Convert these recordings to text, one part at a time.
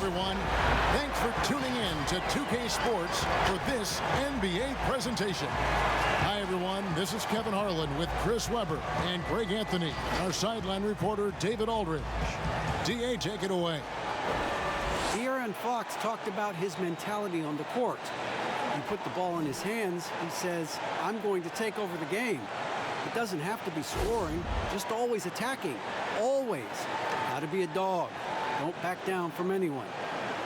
everyone. Thanks for tuning in to 2K Sports for this NBA presentation. Hi, everyone. This is Kevin Harlan with Chris Webber and Greg Anthony. Our sideline reporter, David Aldridge. DA, take it away. De'Aaron Fox talked about his mentality on the court. You put the ball in his hands, he says, I'm going to take over the game. It doesn't have to be scoring, just always attacking. Always. Gotta be a dog. Don't back down from anyone.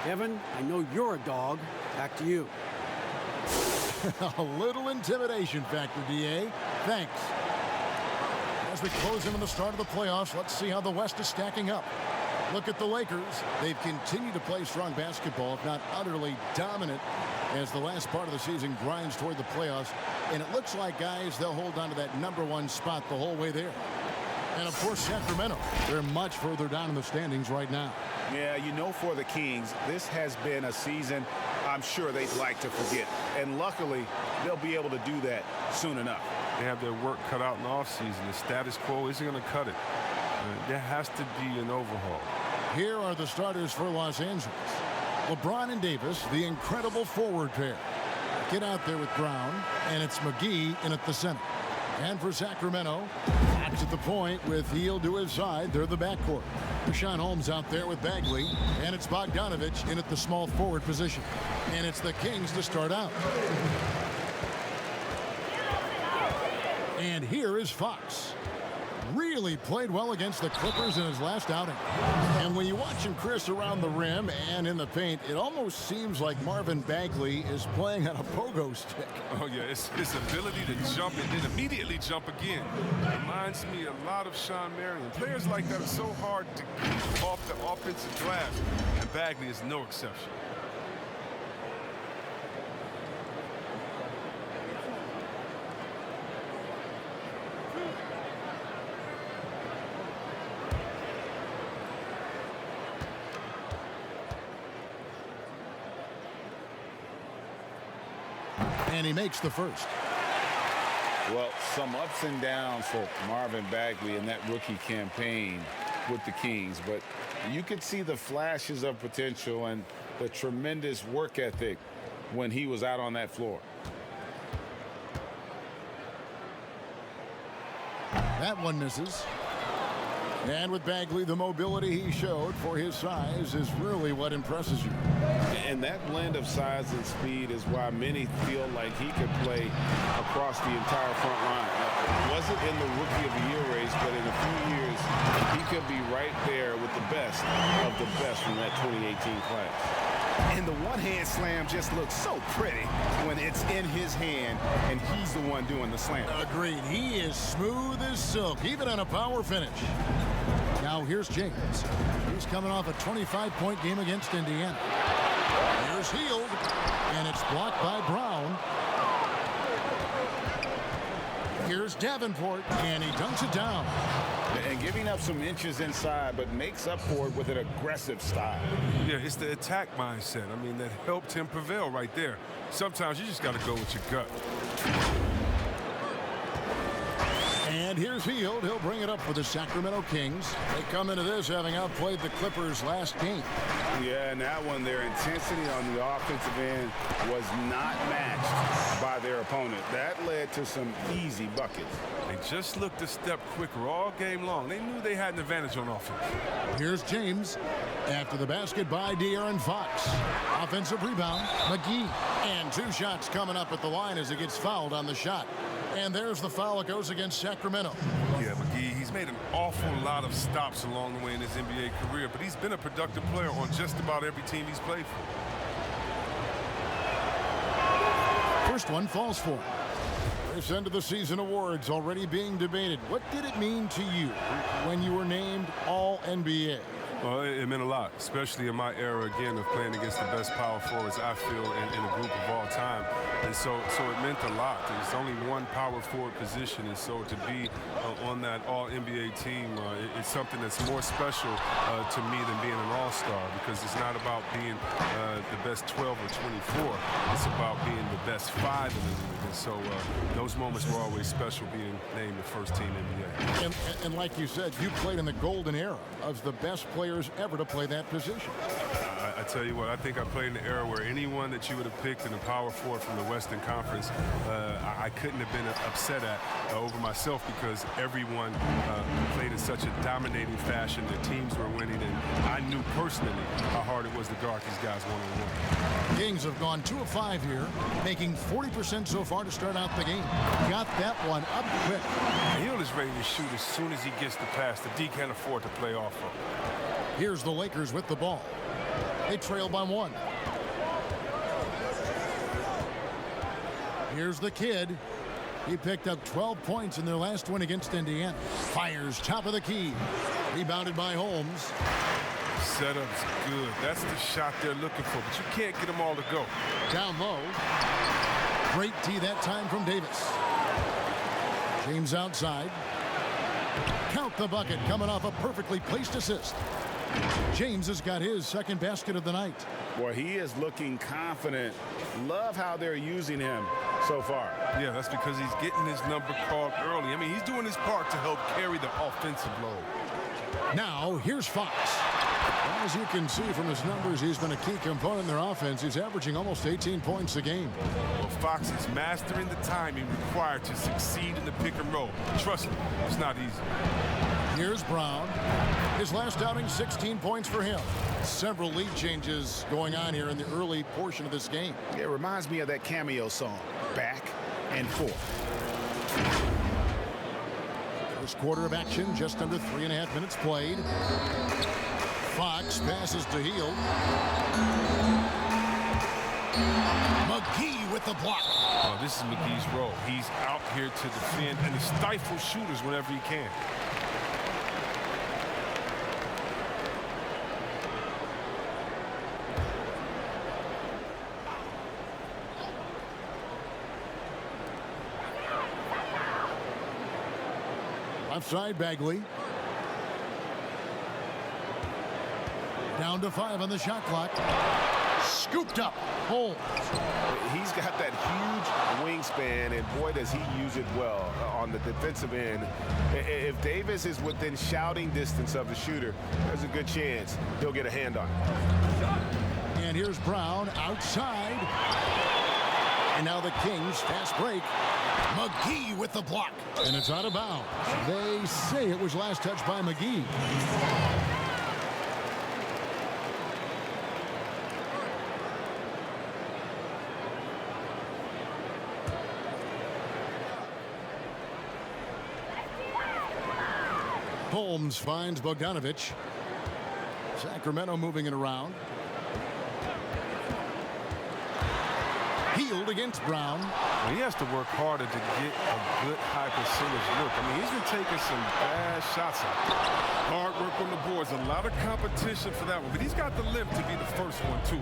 Kevin, I know you're a dog. Back to you. A little intimidation factor, DA. Thanks. As we close in on the start of the playoffs, let's see how the West is stacking up. Look at the Lakers. They've continued to play strong basketball, if not utterly dominant, as the last part of the season grinds toward the playoffs. And it looks like, guys, they'll hold on to that #1 spot the whole way there. And, of course, Sacramento. They're much further down in the standings right now. Yeah, you know, for the Kings, this has been a season I'm sure they'd like to forget. And luckily, they'll be able to do that soon enough. They have their work cut out in the offseason. The status quo isn't going to cut it. There has to be an overhaul. Here are the starters for Los Angeles. LeBron and Davis, the incredible forward pair. Get out there with Brown, and it's McGee in at the center. And for Sacramento, Fox at the point with Hield to his side. They're the backcourt. Richaun Holmes out there with Bagley, and it's Bogdanovich in at the small forward position. And it's the Kings to start out. And here is Fox. Really played well against the Clippers in his last outing. And when you watch him, Chris, around the rim and in the paint, it almost seems like Marvin Bagley is playing on a pogo stick. Oh, yeah, it's his ability to jump and then immediately jump again. Reminds me a lot of Sean Marion. Players like that are so hard to keep off the offensive glass, and Bagley is no exception. And he makes the first. Well, some ups and downs for Marvin Bagley in that rookie campaign with the Kings, but you could see the flashes of potential and the tremendous work ethic when he was out on that floor. That one misses. And with Bagley, the mobility he showed for his size is really what impresses you. And that blend of size and speed is why many feel like he could play across the entire front line. It wasn't in the Rookie of the Year race, but in a few years, he could be right there with the best of the best from that 2018 class. And the one-hand slam just looks so pretty when it's in his hand and he's the one doing the slam. Agreed. He is smooth as silk, even on a power finish. Now here's James. He's coming off a 25-point game against Indiana. Here's Hield, and it's blocked by Brown. Here's Davenport, and he dunks it down. And giving up some inches inside, but makes up for it with an aggressive style. Yeah, it's the attack mindset. I mean, that helped him prevail right there. Sometimes you just got to go with your gut. And here's Hield. He'll bring it up for the Sacramento Kings. They come into this having outplayed the Clippers last game. Yeah, and that one, their intensity on the offensive end was not matched by their opponent. That led to some easy buckets. They just looked a step quicker all game long. They knew they had an advantage on offense. Here's James. After the basket by De'Aaron Fox. Offensive rebound, McGee. And 2 shots coming up at the line as he gets fouled on the shot. And there's the foul that goes against Sacramento. Yeah, McGee, he's made an awful lot of stops along the way in his NBA career, but he's been a productive player on just about every team he's played for. First one falls for him. This end of the season awards already being debated. What did it mean to you when you were named All-NBA? Well, it meant a lot, especially in my era, again, of playing against the best power forwards, I feel, in a group of all time. And so it meant a lot. There's only one power forward position, and so to be on that All-NBA team, it's something that's more special to me than being an all-star, because it's not about being the best 12 or 24. It's about being the best 5 in the league. And so those moments were always special, being named the first team NBA. And like you said, you played in the golden era of the best players ever to play that position. I tell you what, I think I played in an era where anyone that you would have picked in the power forward from the Western Conference, I couldn't have been upset at over myself because everyone played in such a dominating fashion. The teams were winning, and I knew personally how hard it was to guard these guys one-on-one. Kings have gone 2 of 5 here, making 40% so far to start out the game. Got that one up quick. Hill is ready to shoot as soon as he gets the pass. The D can't afford to play off of. Here's the Lakers with the ball. They trail by 1. Here's the kid. He picked up 12 points in their last win against Indiana. Fires top of the key. Rebounded by Holmes. Setup's good. That's the shot they're looking for, but you can't get them all to go. Down low. Great tee that time from Davis. James outside. Count the bucket coming off a perfectly placed assist. James has got his second basket of the night. Boy, he is looking confident. Love how they're using him so far. Yeah, that's because he's getting his number called early. I mean, he's doing his part to help carry the offensive load. Now, here's Fox. As you can see from his numbers, he's been a key component in their offense. He's averaging almost 18 points a game. Well, Fox is mastering the timing required to succeed in the pick and roll. Trust me, it's not easy. Here's Brown. His last outing, 16 points for him. Several lead changes going on here in the early portion of this game. It reminds me of that cameo song, Back and Forth. First quarter of action, just under 3.5 minutes played. Fox passes to Hield. McGee with the block. Oh, this is McGee's role. He's out here to defend and to stifle shooters whenever he can. Left side, Bagley. Down to 5 on the shot clock. Scooped up. Holmes. He's got that huge wingspan, and boy, does he use it well on the defensive end. If Davis is within shouting distance of the shooter, there's a good chance he'll get a hand on it. And here's Brown outside. And now the Kings fast break. McGee with the block. And it's out of bounds. They say it was last touched by McGee. Holmes finds Bogdanovich. Sacramento moving it around. Hield against Brown. He has to work harder to get a good high percentage look. I mean, he's been taking some bad shots out. Hard work on the boards. A lot of competition for that one. But he's got the limp to be the first one, too.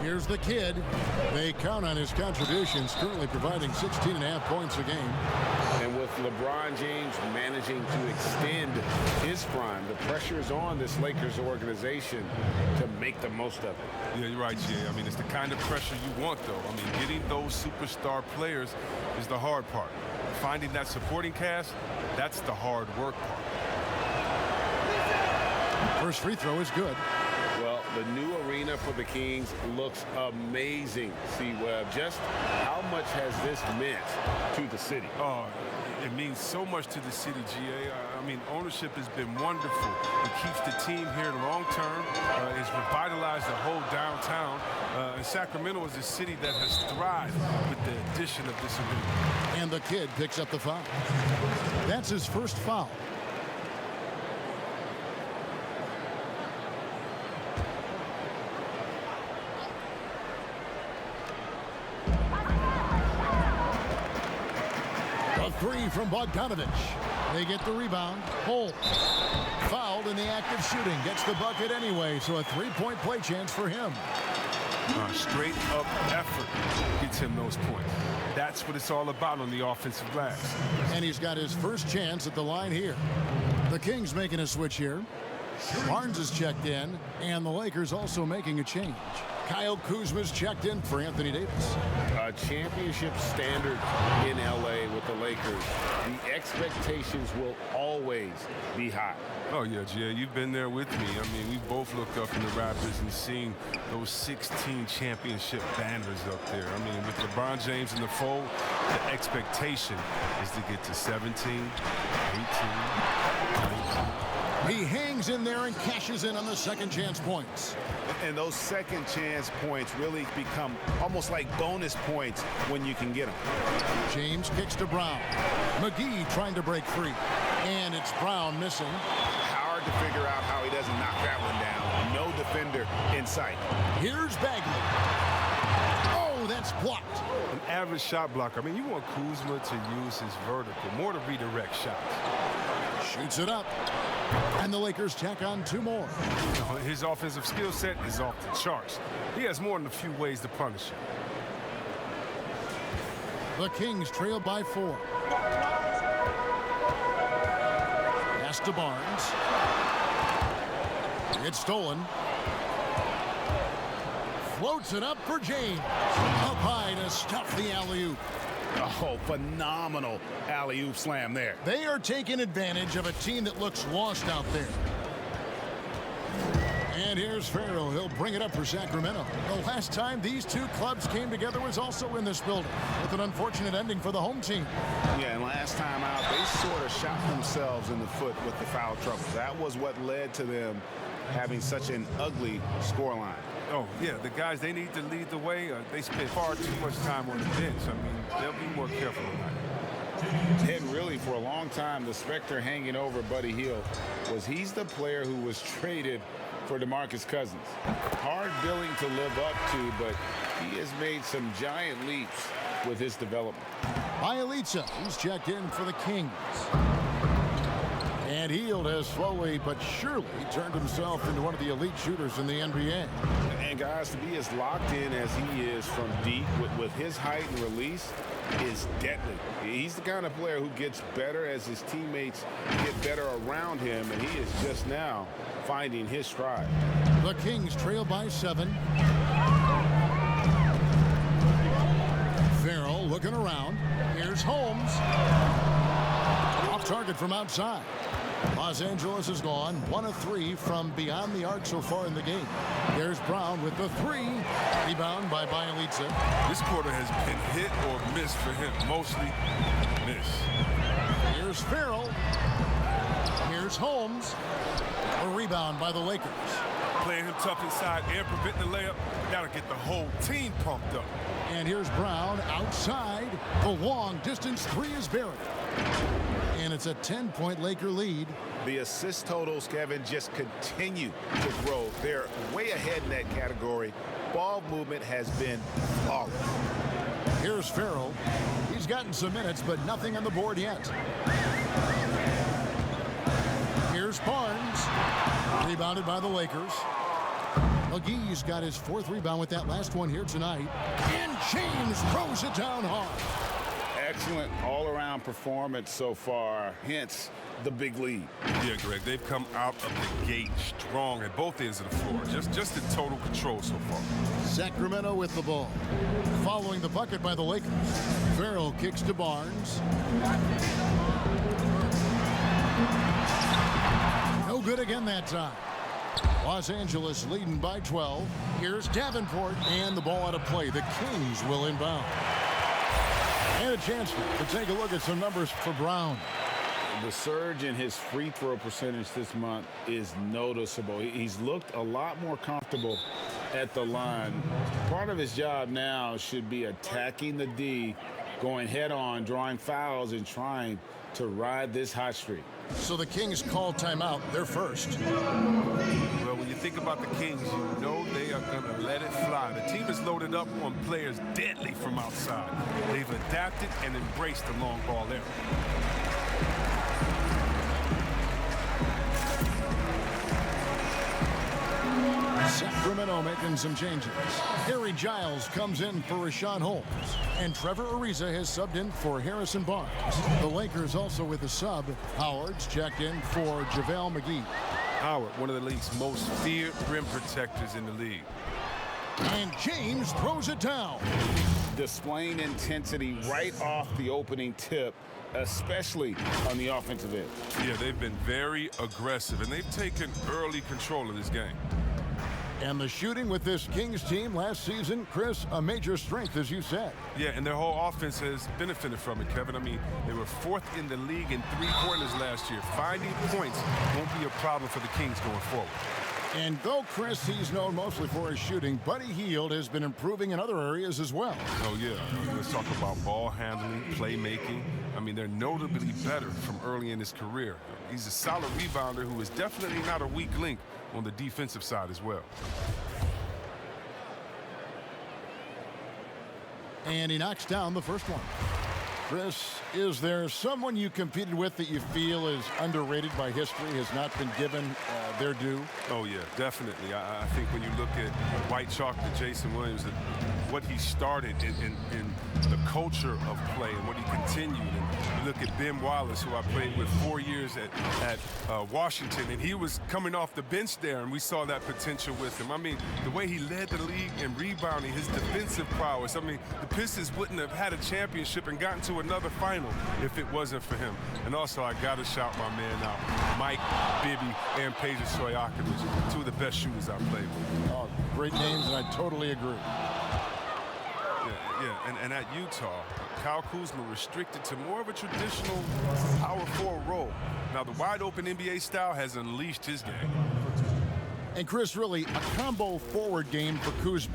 Here's the kid. They count on his contributions, currently providing 16.5 points a game. And with LeBron James managing to extend his prime, the pressure is on this Lakers organization to make the most of it. Yeah, you're right, Jay. I mean, it's the kind of pressure you want, though. I mean, getting those superstar players is the hard part. Finding that supporting cast, that's the hard work part. First free throw is good. Well, the new arena for the Kings looks amazing, C-Webb. Just how much has this meant to the city? Oh, it means so much to the city, GA. I mean, ownership has been wonderful. It keeps the team here long term. It's revitalized the whole downtown. And Sacramento is a city that has thrived with the addition of this arena. And the kid picks up the foul. That's his first foul. Three from Bogdanovich. They get the rebound. Holmes fouled in the act of shooting. Gets the bucket anyway, so a three-point play chance for him. Straight up effort gets him those points. That's what it's all about on the offensive glass. And he's got his first chance at the line here. The Kings making a switch here. Barnes is checked in, and the Lakers also making a change. Kyle Kuzma's checked in for Anthony Davis. A championship standard in LA with the Lakers. The expectations will always be high. Oh, yeah, Jay, you've been there with me. I mean, we both looked up in the Raptors and seen those 16 championship banners up there. I mean, with LeBron James in the fold, the expectation is to get to 17, 18, 19. He hangs in there and cashes in on the second chance points. And those second chance points really become almost like bonus points when you can get them. James kicks to Brown. McGee trying to break free. And it's Brown missing. Hard to figure out how he doesn't knock that one down. No defender in sight. Here's Bagley. Oh, that's blocked. An average shot blocker. I mean, you want Kuzma to use his vertical, more to redirect shots. Shoots it up. And the Lakers tack on 2 more. His offensive skill set is off the charts. He has more than a few ways to punish him. The Kings trail by 4. Pass to Barnes. It's stolen. Floats it up for James. Up high to stuff the alley-oop. Oh, phenomenal alley-oop slam there. They are taking advantage of a team that looks lost out there. And here's Farrell. He'll bring it up for Sacramento. The last time these two clubs came together was also in this building, with an unfortunate ending for the home team. Yeah, and last time out, they sort of shot themselves in the foot with the foul trouble. That was what led to them having such an ugly scoreline. Oh, yeah, the guys, they need to lead the way. They spend far too much time on the bench. I mean, they'll be more careful tonight. And really, for a long time, the specter hanging over Buddy Hield was he's the player who was traded for DeMarcus Cousins. Hard billing to live up to, but he has made some giant leaps with his development. Bielitsa, he's checked in for the Kings. And Hield has slowly but surely turned himself into one of the elite shooters in the NBA. And guys, to be as locked in as he is from deep with his height and release is deadly. He's the kind of player who gets better as his teammates get better around him, and he is just now finding his stride. The Kings trail by 7. Farrell looking around. Here's Holmes. Off target from outside. Los Angeles is gone 1 of 3 from beyond the arc so far in the game. There's Brown with the 3. Rebound by Bielitsa. This quarter has been hit or miss for him. Mostly miss. Here's Farrell. Here's Holmes. A rebound by the Lakers. Playing him tough inside and preventing the layup. Gotta get the whole team pumped up. And here's Brown outside. The long distance 3 is buried. And it's a 10-point Laker lead. The assist totals, Kevin, just continue to grow. They're way ahead in that category. Ball movement has been flawless. Here's Farrell. He's gotten some minutes, but nothing on the board yet. Here's Barnes. Rebounded by the Lakers. McGee's got his 4th rebound with that last one here tonight. And James throws it down hard. Excellent all-around performance so far, hence the big lead. Yeah, Greg, they've come out of the gate strong at both ends of the floor. Just in total control so far. Sacramento with the ball. Following the bucket by the Lakers. Farrell kicks to Barnes. No good again that time. Los Angeles leading by 12. Here's Davenport, and the ball out of play. The Kings will inbound. And a chance to take a look at some numbers for Brown. The surge in his free throw percentage this month is noticeable. He's looked a lot more comfortable at the line. Part of his job now should be attacking the D, going head on, drawing fouls, and trying to ride this hot streak. So the Kings call timeout. They're first. Well, when you think about the Kings, you know they are going to let it fly. The team is loaded up on players deadly from outside. They've adapted and embraced the long ball era. Sacramento making some changes. Harry Giles comes in for Rashawn Holmes. And Trevor Ariza has subbed in for Harrison Barnes. The Lakers also with a sub. Howard's checked in for JaVale McGee. Howard, one of the league's most feared rim protectors in the league. And James throws it down. Displaying intensity right off the opening tip, especially on the offensive end. Yeah, they've been very aggressive, and they've taken early control of this game. And the shooting with this Kings team last season, Chris, a major strength, as you said. Yeah, and their whole offense has benefited from it, Kevin. I mean, they were 4th in the league in three-pointers last year. Finding points won't be a problem for the Kings going forward. And though Chris, he's known mostly for his shooting, Buddy Hield has been improving in other areas as well. Oh, yeah. Let's talk about ball handling, playmaking. I mean, they're notably better from early in his career. He's a solid rebounder who is definitely not a weak link on the defensive side as well. And he knocks down the first one. Chris, is there someone you competed with that you feel is underrated by history, has not been given their due? Oh, yeah, definitely. I think when you look at White Chalk to Jason Williams, what he started in the culture of play and what he continued. And you look at Ben Wallace, who I played with 4 years at Washington, and he was coming off the bench there, and we saw that potential with him. I mean, the way he led the league in rebounding, his defensive prowess. I mean, the Pistons wouldn't have had a championship and gotten to another final if it wasn't for him. And also, I got to shout my man out, Mike Bibby and Peja Stojakovic, two of the best shooters I've played with. Oh, great names, and I totally agree. Yeah, and at Utah, Kyle Kuzma restricted to more of a traditional power forward role. Now, the wide-open NBA style has unleashed his game. And Chris, really, a combo forward game for Kuzma.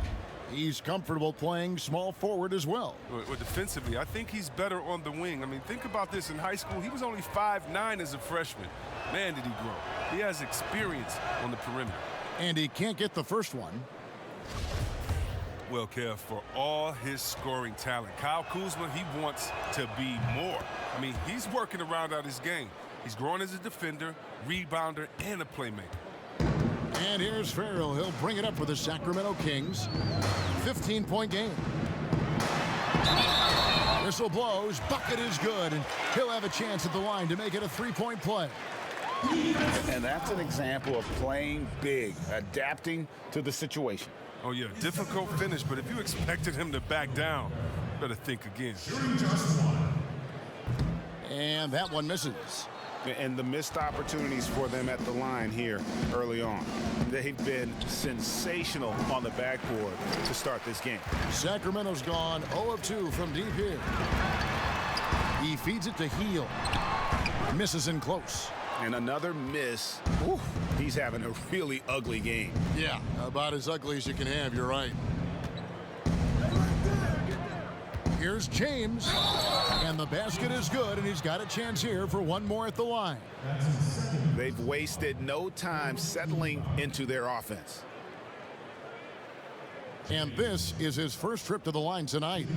He's comfortable playing small forward as well. Well, defensively, I think he's better on the wing. I mean, think about this. In high school, he was only 5'9" as a freshman. Man, did he grow. He has experience on the perimeter. And he can't get the first one. Well, Kev, for all his scoring talent, Kyle Kuzma, he wants to be more. I mean, he's working around out his game. He's growing as a defender, rebounder, and a playmaker. And here's Farrell. He'll bring it up for the Sacramento Kings. 15-point game. Whistle blows. Bucket is good. And he'll have a chance at the line to make it a three-point play. And that's an example of playing big, adapting to the situation. Oh, yeah, difficult finish, but if you expected him to back down, better think again. And that one misses. And the missed opportunities for them at the line here early on. They've been sensational on the backboard to start this game. Sacramento's gone 0 of 2 from deep here. He feeds it to Hield. Misses in close. And another miss. Ooh, he's having a really ugly game. Yeah, about as ugly as you can have, you're right. Here's James, and the basket is good, and he's got a chance here for one more at the line. They've wasted no time settling into their offense. And this is his first trip to the line tonight.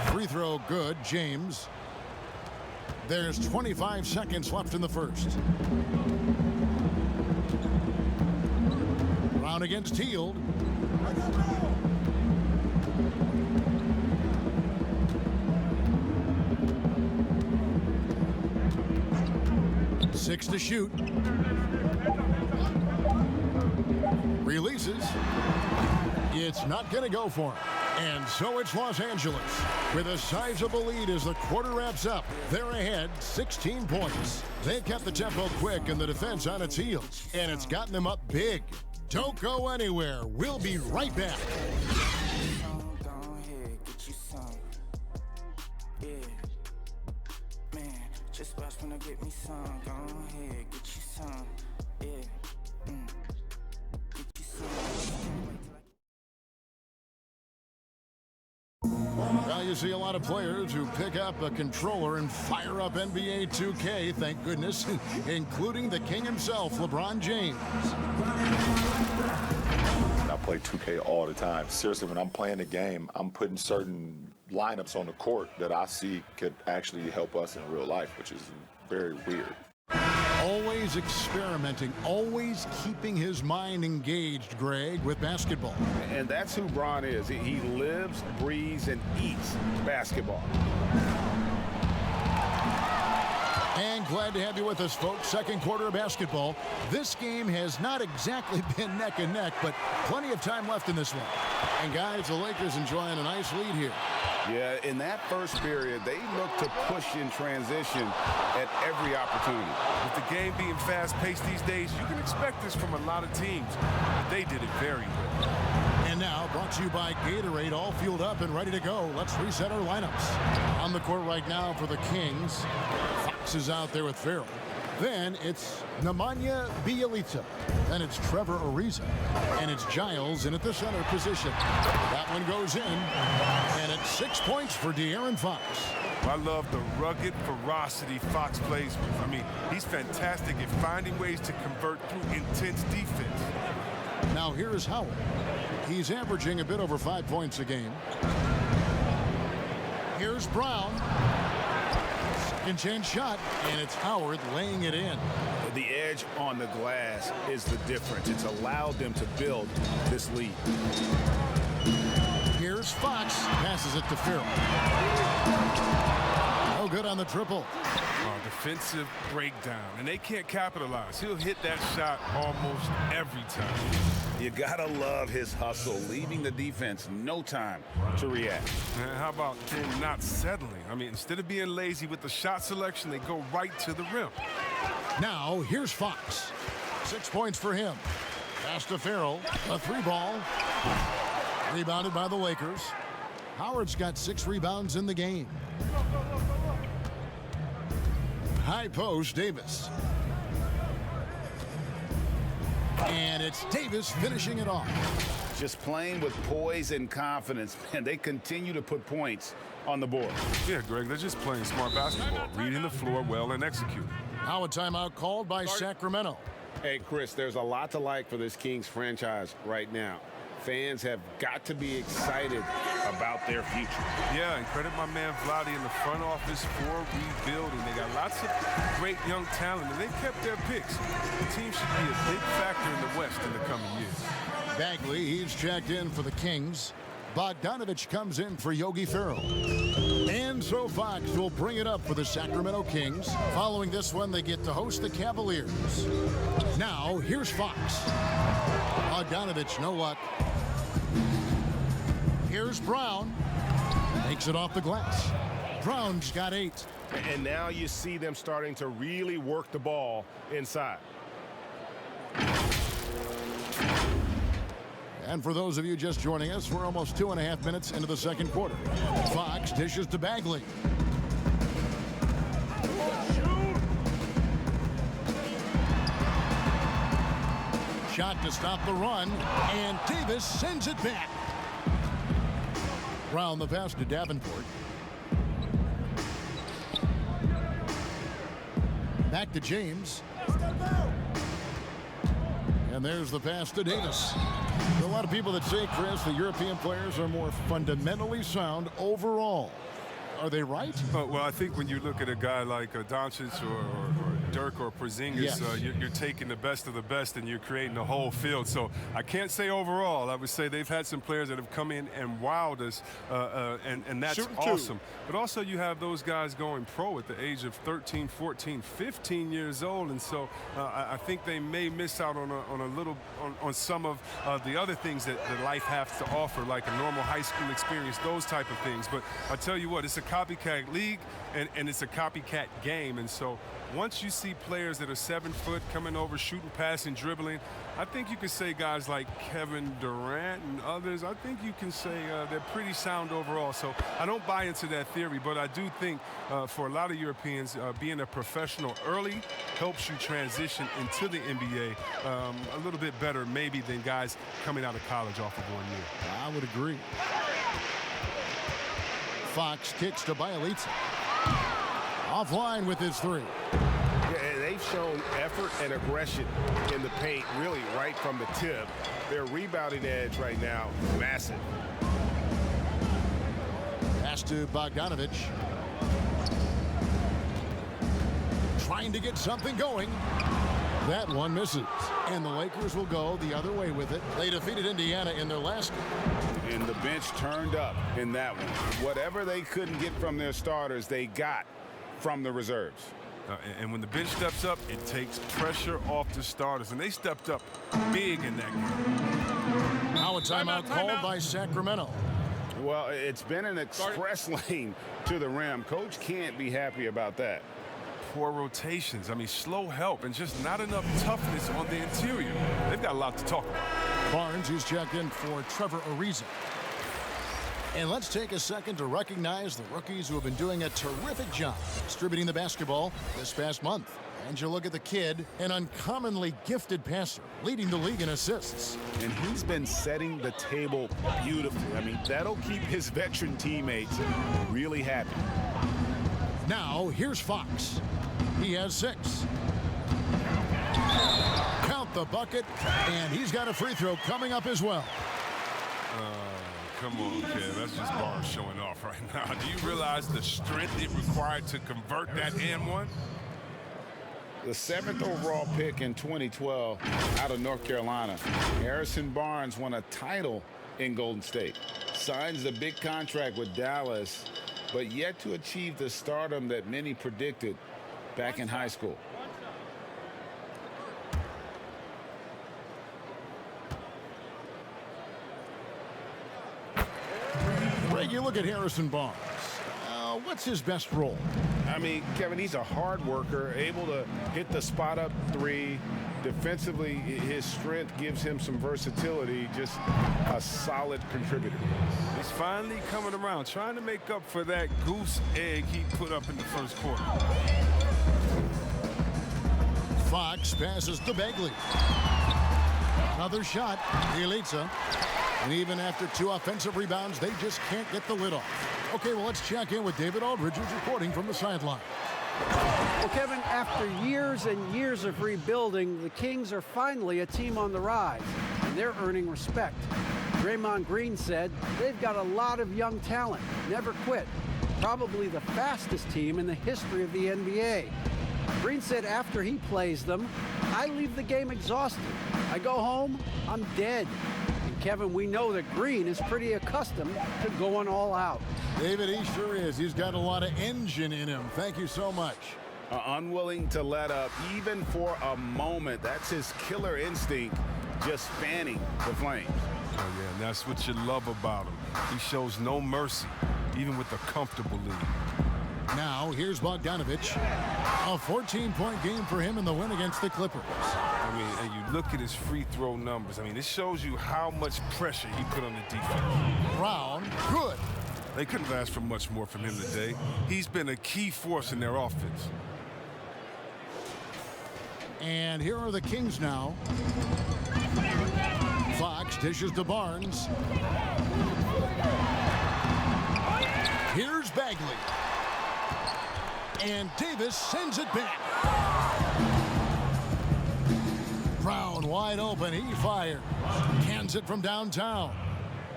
Free throw good, James. There's 25 seconds left in the first. Brown against Hield. Six to shoot. Releases. It's not going to go for him. And so it's Los Angeles with a sizable lead as the quarter wraps up. They're ahead 16 points. They've kept the tempo quick and the defense on its heels. And it's gotten them up big. Don't go anywhere. We'll be right back. Just watch when I get me some. Go ahead, get you some. Yeah. Get you some. Well, you see a lot of players who pick up a controller and fire up NBA 2K, thank goodness, including the king himself, LeBron James. I play 2K all the time. Seriously, when I'm playing the game, I'm putting certain lineups on the court that I see could actually help us in real life, which is very weird. Always experimenting, always keeping his mind engaged, Greg, with basketball. And that's who Bron is. He lives, breathes, and eats basketball. And glad to have you with us, folks. Second quarter of basketball. This game has not exactly been neck and neck, but plenty of time left in this one. And guys, the Lakers enjoying a nice lead here. Yeah, in that first period, they look to push in transition at every opportunity. With the game being fast-paced these days, you can expect this from a lot of teams, but they did it very well. And now, brought to you by Gatorade, all fueled up and ready to go. Let's reset our lineups. On the court right now for the Kings, Fox is out there with Farrell. Then it's Nemanja Bjelica. Then it's Trevor Ariza. And it's Giles in at the center position. That one goes in. And it's 6 points for De'Aaron Fox. I love the rugged ferocity Fox plays with. I mean, he's fantastic at finding ways to convert through intense defense. Now here is Howard. He's averaging a bit over 5 points a game. Here's Brown. Second chance shot, and it's Howard laying it in. The edge on the glass is the difference. It's allowed them to build this lead. Here's Fox. Passes it to Farrell. No good on the triple. Defensive breakdown, and they can't capitalize. He'll hit that shot almost every time. You gotta love his hustle, leaving the defense no time to react. And how about them not settling? I mean, instead of being lazy with the shot selection, they go right to the rim. Now, here's Fox. 6 points for him. Pass to Farrell. A 3-ball. Rebounded by the Lakers. Howard's got 6 rebounds in the game. High post, Davis. And it's Davis finishing it off. Just playing with poise and confidence, and they continue to put points on the board. Yeah, Greg, they're just playing smart basketball, reading the floor well and executing. Now a timeout called by Sacramento. Hey, Chris, there's a lot to like for this Kings franchise right now. Fans have got to be excited about their future. Yeah, and credit my man Vlade in the front office for rebuilding. They got lots of great young talent, and they kept their picks. The team should be a big factor in the West in the coming years. Bagley, he's checked in for the Kings. Bogdanovich comes in for Yogi Ferrell. And so Fox will bring it up for the Sacramento Kings. Following this one, they get to host the Cavaliers. Now, here's Fox. Bogdanovich, no luck. Here's Brown. Takes it off the glass. Brown's got 8. And now you see them starting to really work the ball inside. And for those of you just joining us, we're almost 2.5 minutes into the second quarter. Fox dishes to Bagley. Shot to stop the run, and Davis sends it back. Brown the pass to Davenport. Back to James. And there's the pass to Davis. There are a lot of people that say, Chris, the European players are more fundamentally sound overall. Are they right? Well, I think when you look at a guy like Doncic or Dirk or Porzingis, yes. You're taking the best of the best and you're creating the whole field. So I can't say overall. I would say they've had some players that have come in and wowed us, and that's awesome. But also you have those guys going pro at the age of 13, 14, 15 years old, and so I think they may miss out on some of the other things that life has to offer, like a normal high school experience, those type of things. But I tell you what, it's a copycat league and it's a copycat game, and so once you see players that are 7 foot coming over, shooting, passing, dribbling, I think you could say guys like Kevin Durant and others, I think you can say they're pretty sound overall. So I don't buy into that theory, but I do think for a lot of Europeans, being a professional early helps you transition into the NBA a little bit better maybe than guys coming out of college off of 1 year. I would agree. Fox kicks to Bjelica. Offline with his 3. Yeah, they've shown effort and aggression in the paint, really right from the tip. Their rebounding edge right now, massive. Pass to Bogdanovich. Trying to get something going. That one misses. And the Lakers will go the other way with it. They defeated Indiana in their last game. And the bench turned up in that one. Whatever they couldn't get from their starters, they got from the reserves. And when the bench steps up, it takes pressure off the starters. And they stepped up big in that game. Now a timeout called by Sacramento. Well, it's been an express lane to the rim. Coach can't be happy about that. Poor rotations. I mean, slow help and just not enough toughness on the interior. They've got a lot to talk about. Barnes, who's checked in for Trevor Ariza. And let's take a second to recognize the rookies who have been doing a terrific job distributing the basketball this past month. And you look at the kid, an uncommonly gifted passer, leading the league in assists. And he's been setting the table beautifully. I mean, that'll keep his veteran teammates really happy. Now, here's Fox. He has 6. Count the bucket, and he's got a free throw coming up as well. Come on, kid. That's just Barnes showing off right now. Do you realize the strength it required to convert that and one? The 7th overall pick in 2012 out of North Carolina. Harrison Barnes won a title in Golden State. Signs the big contract with Dallas, but yet to achieve the stardom that many predicted back in high school. Greg, you look at Harrison Barnes. What's his best role? I mean, Kevin, he's a hard worker, able to hit the spot up 3. Defensively, his strength gives him some versatility, just a solid contributor. He's finally coming around, trying to make up for that goose egg he put up in the first quarter. Fox passes to Bagley. Another shot. Bielitsa. And even after 2 offensive rebounds, they just can't get the lid off. Okay, well, let's check in with David Aldridge, who's reporting from the sideline. Well, Kevin, after years and years of rebuilding, the Kings are finally a team on the rise, and they're earning respect. Draymond Green said they've got a lot of young talent, never quit. Probably the fastest team in the history of the NBA. Green said after he plays them, I leave the game exhausted. I go home, I'm dead. And Kevin, we know that Green is pretty accustomed to going all out. David, he sure is. He's got a lot of engine in him. Thank you so much. Unwilling to let up, even for a moment. That's his killer instinct, just fanning the flames. Oh, yeah, and that's what you love about him. He shows no mercy, even with a comfortable lead. Now, here's Bogdanovich. A 14-point game for him in the win against the Clippers. I mean, and you look at his free throw numbers. I mean, this shows you how much pressure he put on the defense. Brown, good. They couldn't have asked for much more from him today. He's been a key force in their offense. And here are the Kings now. Fox dishes to Barnes. Here's Bagley. And Davis sends it back. Brown wide open. He fires. Cans it from downtown.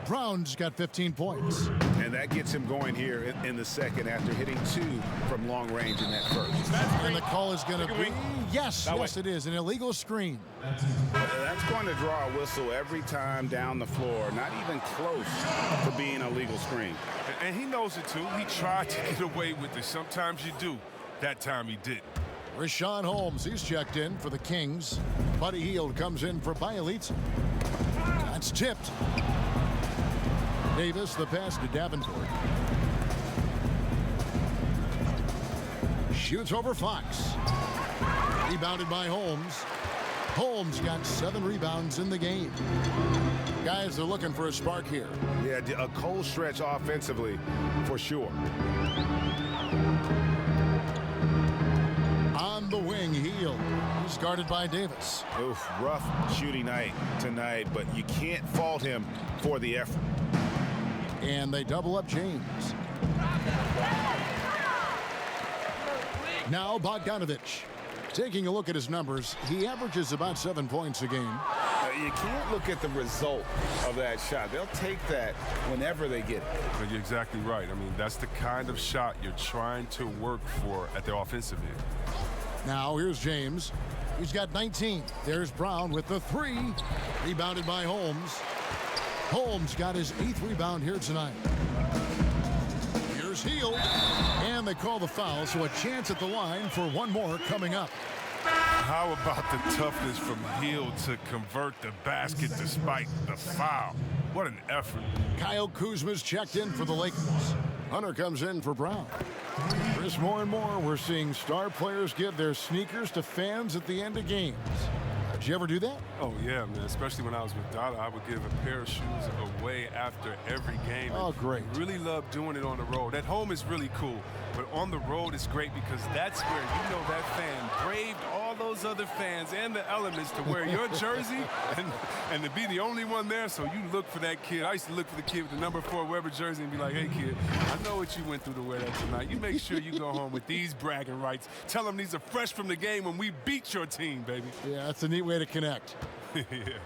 Brown's got 15 points. And that gets him going here in the second after hitting 2 from long range in that first. And the call is going to be, yes, it is, an illegal screen. That's going to draw a whistle every time down the floor, not even close to being a legal screen. And he knows it, too. He tried to get away with it. Sometimes you do. That time he didn't. Richaun Holmes, he's checked in for the Kings. Buddy Hield comes in for Bielitsa. That's tipped. Davis, the pass to Davenport. Shoots over Fox. Rebounded by Holmes. Holmes got 7 rebounds in the game. Guys are looking for a spark here. Yeah, a cold stretch offensively, for sure. On the wing, Hield. He's guarded by Davis. Oof, rough shooting night tonight, but you can't fault him for the effort. And they double up James. Now Bogdanovich. Taking a look at his numbers, he averages about 7 points a game. You can't look at the result of that shot. They'll take that whenever they get it. But you're exactly right. I mean, that's the kind of shot you're trying to work for at the offensive end. Now here's James. He's got 19. There's Brown with the 3. Rebounded by Holmes. Holmes got his 8th rebound here tonight. Here's Hield. And And they call the foul, so a chance at the line for one more coming up. How about the toughness from Hill to convert the basket despite the foul? What an effort. Kyle Kuzma's checked in for the Lakers. Hunter comes in for Brown. Chris, more and more, we're seeing star players give their sneakers to fans at the end of games. Did you ever do that? Oh, yeah, man. Especially when I was with Dada, I would give a pair of shoes away after every game. Oh, great. Really love doing it on the road. At home is really cool, but on the road is great because that's where you know that fan braved all those other fans and the elements to wear your jersey and to be the only one there, so you look for that kid. I used to look for the kid with the number 4 Weber jersey and be like, hey, kid, I know what you went through to wear that tonight. You make sure you go home with these bragging rights. Tell them these are fresh from the game when we beat your team, baby. Yeah, that's a neat way to connect. Yeah.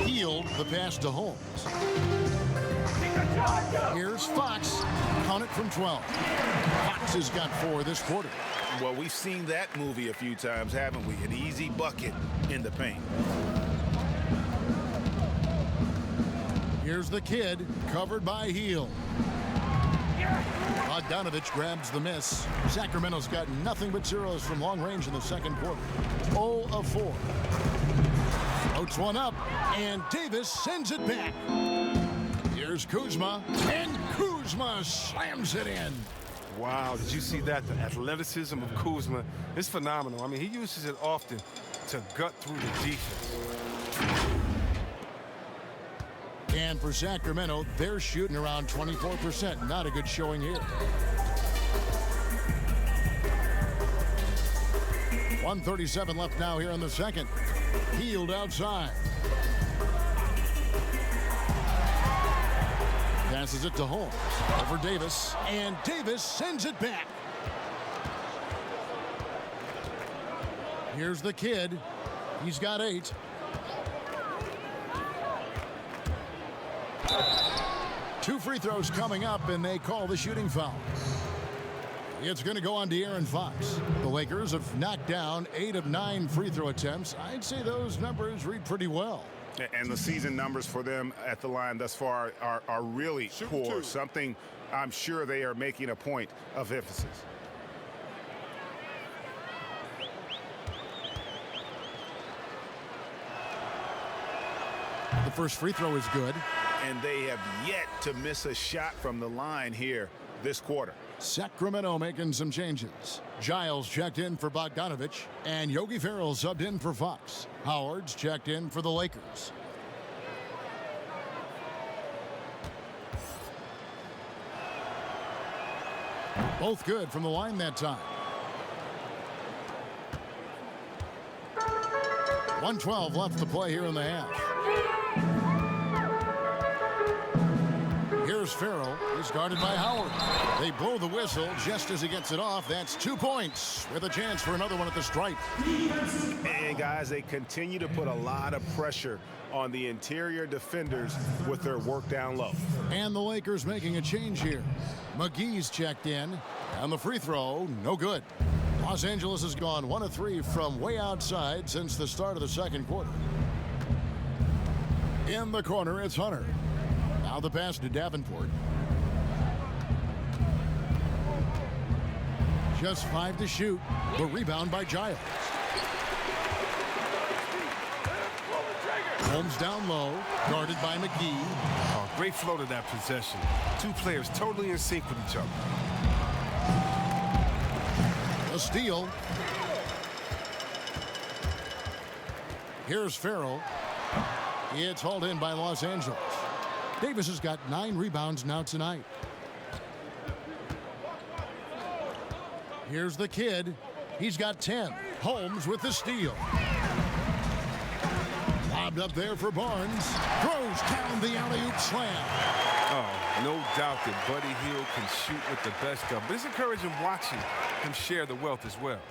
Healed the pass to Holmes. Here's Fox. Count it from 12. Fox has got 4 this quarter. Well, we've seen that movie a few times, haven't we? An easy bucket in the paint. Here's the kid, covered by Heel. Bogdanovich grabs the miss. Sacramento's got nothing but zeros from long range in the second quarter. 0 of 4. Floats one up, and Davis sends it back. Here's Kuzma, and Kuzma slams it in. Wow, did you see that? The athleticism of Kuzma is phenomenal. I mean, he uses it often to gut through the defense. And for Sacramento, they're shooting around 24%. Not a good showing here. 1:37 left now here in the second. Healed outside. Passes it to Holmes. Over Davis. And Davis sends it back. Here's the kid. He's got 8. Two free throws coming up, and they call the shooting foul. It's going to go on to Aaron Fox. The Lakers have knocked down 8 of 9 free throw attempts. I'd say those numbers read pretty well. And the season numbers for them at the line thus far are really poor. Something I'm sure they are making a point of emphasis. The first free throw is good. And they have yet to miss a shot from the line here this quarter. Sacramento making some changes. Giles checked in for Bogdanovich, and Yogi Ferrell subbed in for Fox. Howard's checked in for the Lakers. Both good from the line that time. 1:12 left to play here in the half. Here's Ferrell. He's guarded by Howard. They blow the whistle just as he gets it off. That's 2 points with a chance for another one at the stripe. And guys, they continue to put a lot of pressure on the interior defenders with their work down low. And the Lakers making a change here. McGee's checked in, and the free throw, no good. Los Angeles has gone 1 of 3 from way outside since the start of the second quarter. In the corner, it's Hunter. Now the pass to Davenport. Just 5 to shoot. The rebound by Giles. Holmes down low, guarded by McGee. Oh, great flow to that possession. 2 players totally in sync with each other. A steal. Here's Ferrell. It's hauled in by Los Angeles. Davis has got 9 rebounds now tonight. Here's the kid. He's got 10. Holmes with the steal. Lobbed up there for Barnes. Throws down the alley-oop slam. Oh, no doubt that Buddy Hield can shoot with the best of, but it's encouraging watching him share the wealth as well.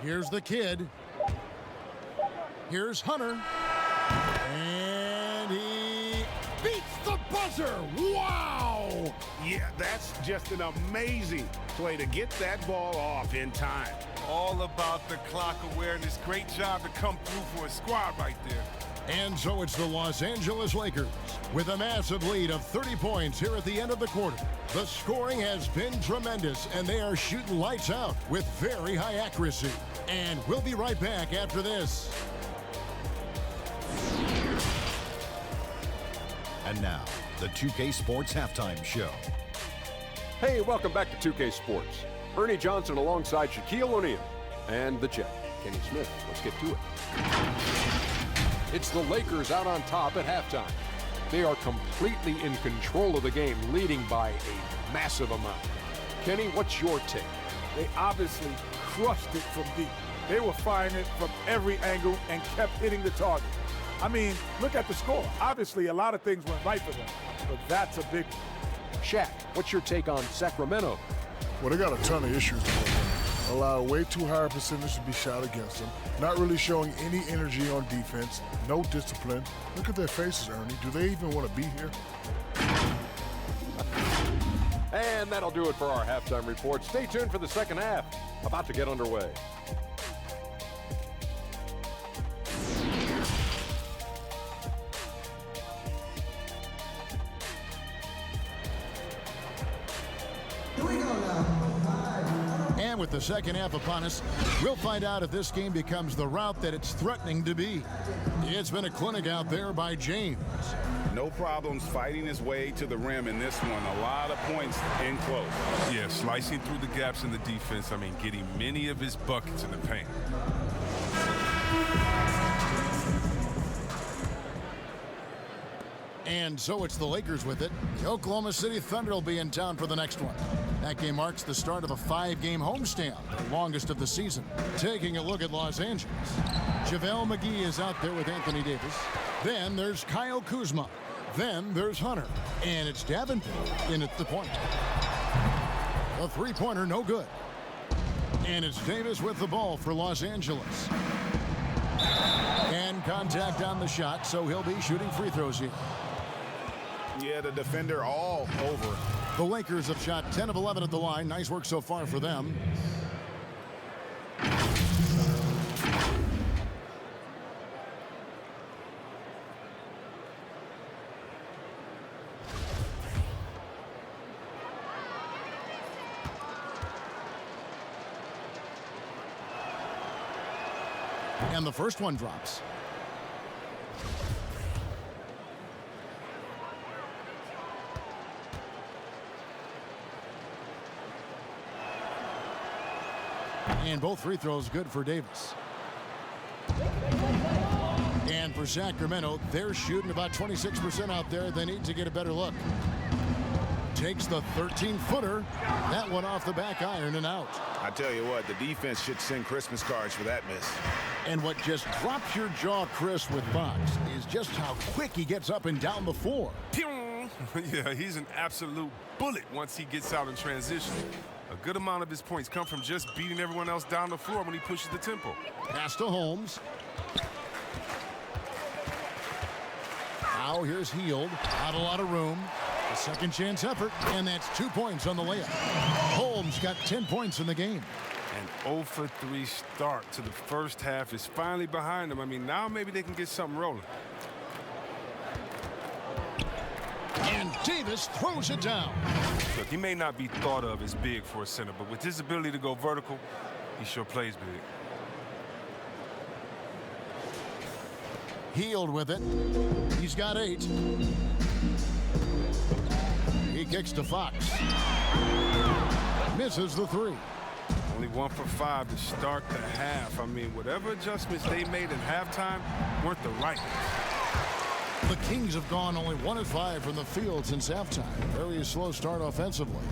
Here's the kid. Here's Hunter. And he beats the buzzer. Wow! Yeah, that's just an amazing play to get that ball off in time. All about the clock awareness. Great job to come through for a squad right there. And so it's the Los Angeles Lakers with a massive lead of 30 points here at the end of the quarter. The scoring has been tremendous, and they are shooting lights out with very high accuracy. And we'll be right back after this. And now, the 2K Sports Halftime Show. Hey, welcome back to 2K Sports. Ernie Johnson alongside Shaquille O'Neal and the Jet, Kenny Smith. Let's get to it. It's the Lakers out on top at halftime. They are completely in control of the game, leading by a massive amount. Kenny, what's your take? They obviously crushed it from deep. They were firing it from every angle and kept hitting the target. I mean, look at the score. Obviously, a lot of things went right for them, but that's a big one. Shaq, what's your take on Sacramento? Well, they got a ton of issues to work on. Allow way too high a percentage to be shot against them. Not really showing any energy on defense. No discipline. Look at their faces, Ernie. Do they even want to be here? And that'll do it for our halftime report. Stay tuned for the second half. About to get underway. And with the second half upon us, we'll find out if this game becomes the route that it's threatening to be. It's been a clinic out there by James. No problems fighting his way to the rim in this one. A lot of points in close. Yeah, slicing through the gaps in the defense. I mean, getting many of his buckets in the paint. And so it's the Lakers with it. The Oklahoma City Thunder will be in town for the next one. That game marks the start of a 5-game homestand, the longest of the season. Taking a look at Los Angeles, JaVale McGee is out there with Anthony Davis. Then there's Kyle Kuzma. Then there's Hunter. And it's Davenport in at the point. A three-pointer, no good. And it's Davis with the ball for Los Angeles. And contact on the shot, so he'll be shooting free throws here. Yeah, the defender all over. The Lakers have shot 10 of 11 at the line. Nice work so far for them. And the first one drops. And both free throws good for Davis. And for Sacramento, they're shooting about 26% out there. They need to get a better look. Takes the 13-footer. That one off the back iron and out. I tell you what, the defense should send Christmas cards for that miss. And what just drops your jaw, Chris, with Fox is just how quick he gets up and down the floor. Yeah, he's an absolute bullet once he gets out in transition. A good amount of his points come from just beating everyone else down the floor when he pushes the tempo. Pass to Holmes. Now here's Hield. Not a lot of room. A second chance effort, and that's 2 points on the layup. Holmes got 10 points in the game. An 0 for 3 start to the first half is finally behind them. I mean, now maybe they can get something rolling. And Davis throws it down. Look, he may not be thought of as big for a center, but with his ability to go vertical, he sure plays big. Hield with it. He's got 8. He kicks to Fox. Misses the 3. Only 1 for 5 to start the half. I mean, whatever adjustments they made at halftime weren't the right ones. The Kings have gone only 1 of 5 from the field since halftime. Very slow start offensively.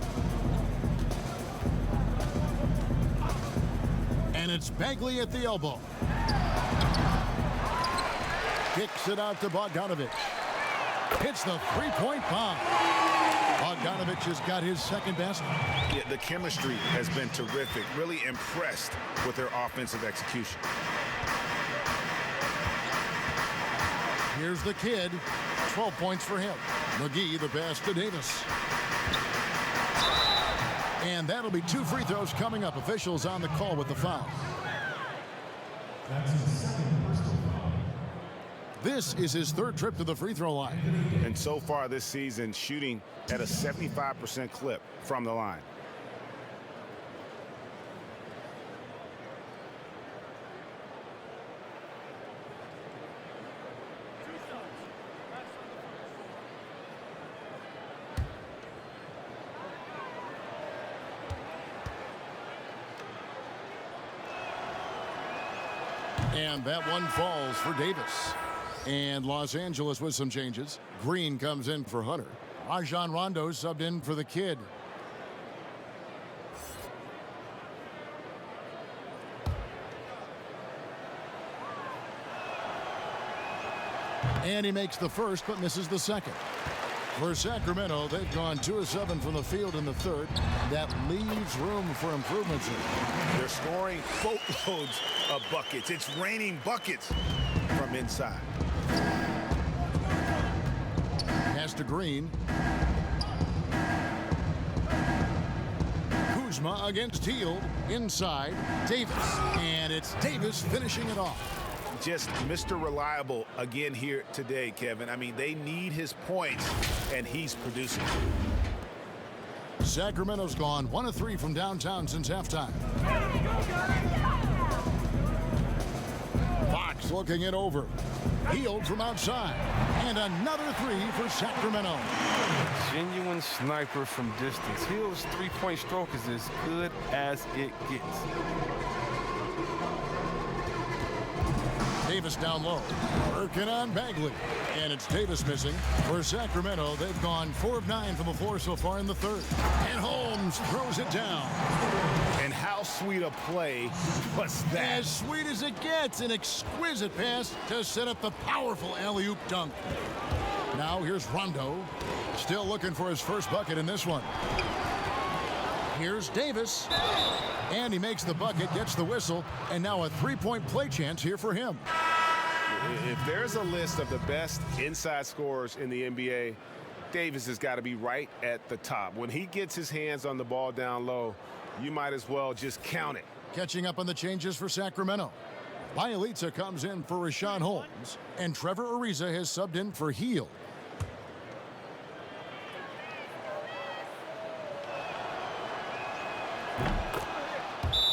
And it's Bagley at the elbow. Kicks it out to Bogdanovic. Hits the three-point bomb. Bogdanovic has got his second basket. Yeah, the chemistry has been terrific. Really impressed with their offensive execution. Here's the kid. 12 points for him. McGee, the pass to Davis. And that'll be 2 free throws coming up. Officials on the call with the foul. That's his second personal foul. This is his third trip to the free throw line. And so far this season, shooting at a 75% clip from the line. And that one falls for Davis. And Los Angeles with some changes. Green comes in for Hunter. Rajon Rondo subbed in for the kid. And he makes the first but misses the second. For Sacramento, they've gone 2 of 7 from the field in the third. That leaves room for improvements here. They're scoring boatloads of buckets. It's raining buckets from inside. Pass to Green. Kuzma against Hield. Inside. Davis. And it's Davis finishing it off. Just Mr. Reliable again here today, Kevin. I mean, they need his points, and he's producing. Sacramento's gone 1 of 3 from downtown since halftime. Fox looking it over. Hield from outside. And another 3 for Sacramento. Genuine sniper from distance. Hield's three-point stroke is as good as it gets. Davis down low. Working on Bagley. And it's Davis missing. For Sacramento, they've gone 4 of 9 from the floor so far in the third. And Holmes throws it down. And how sweet a play was that? As sweet as it gets. An exquisite pass to set up the powerful alley-oop dunk. Now here's Rondo. Still looking for his first bucket in this one. Here's Davis. And he makes the bucket, gets the whistle, and now a three-point play chance here for him. If there's a list of the best inside scorers in the NBA, Davis has got to be right at the top. When he gets his hands on the ball down low, you might as well just count it. Catching up on the changes for Sacramento. Bielitsa comes in for Richaun Holmes, and Trevor Ariza has subbed in for Hield.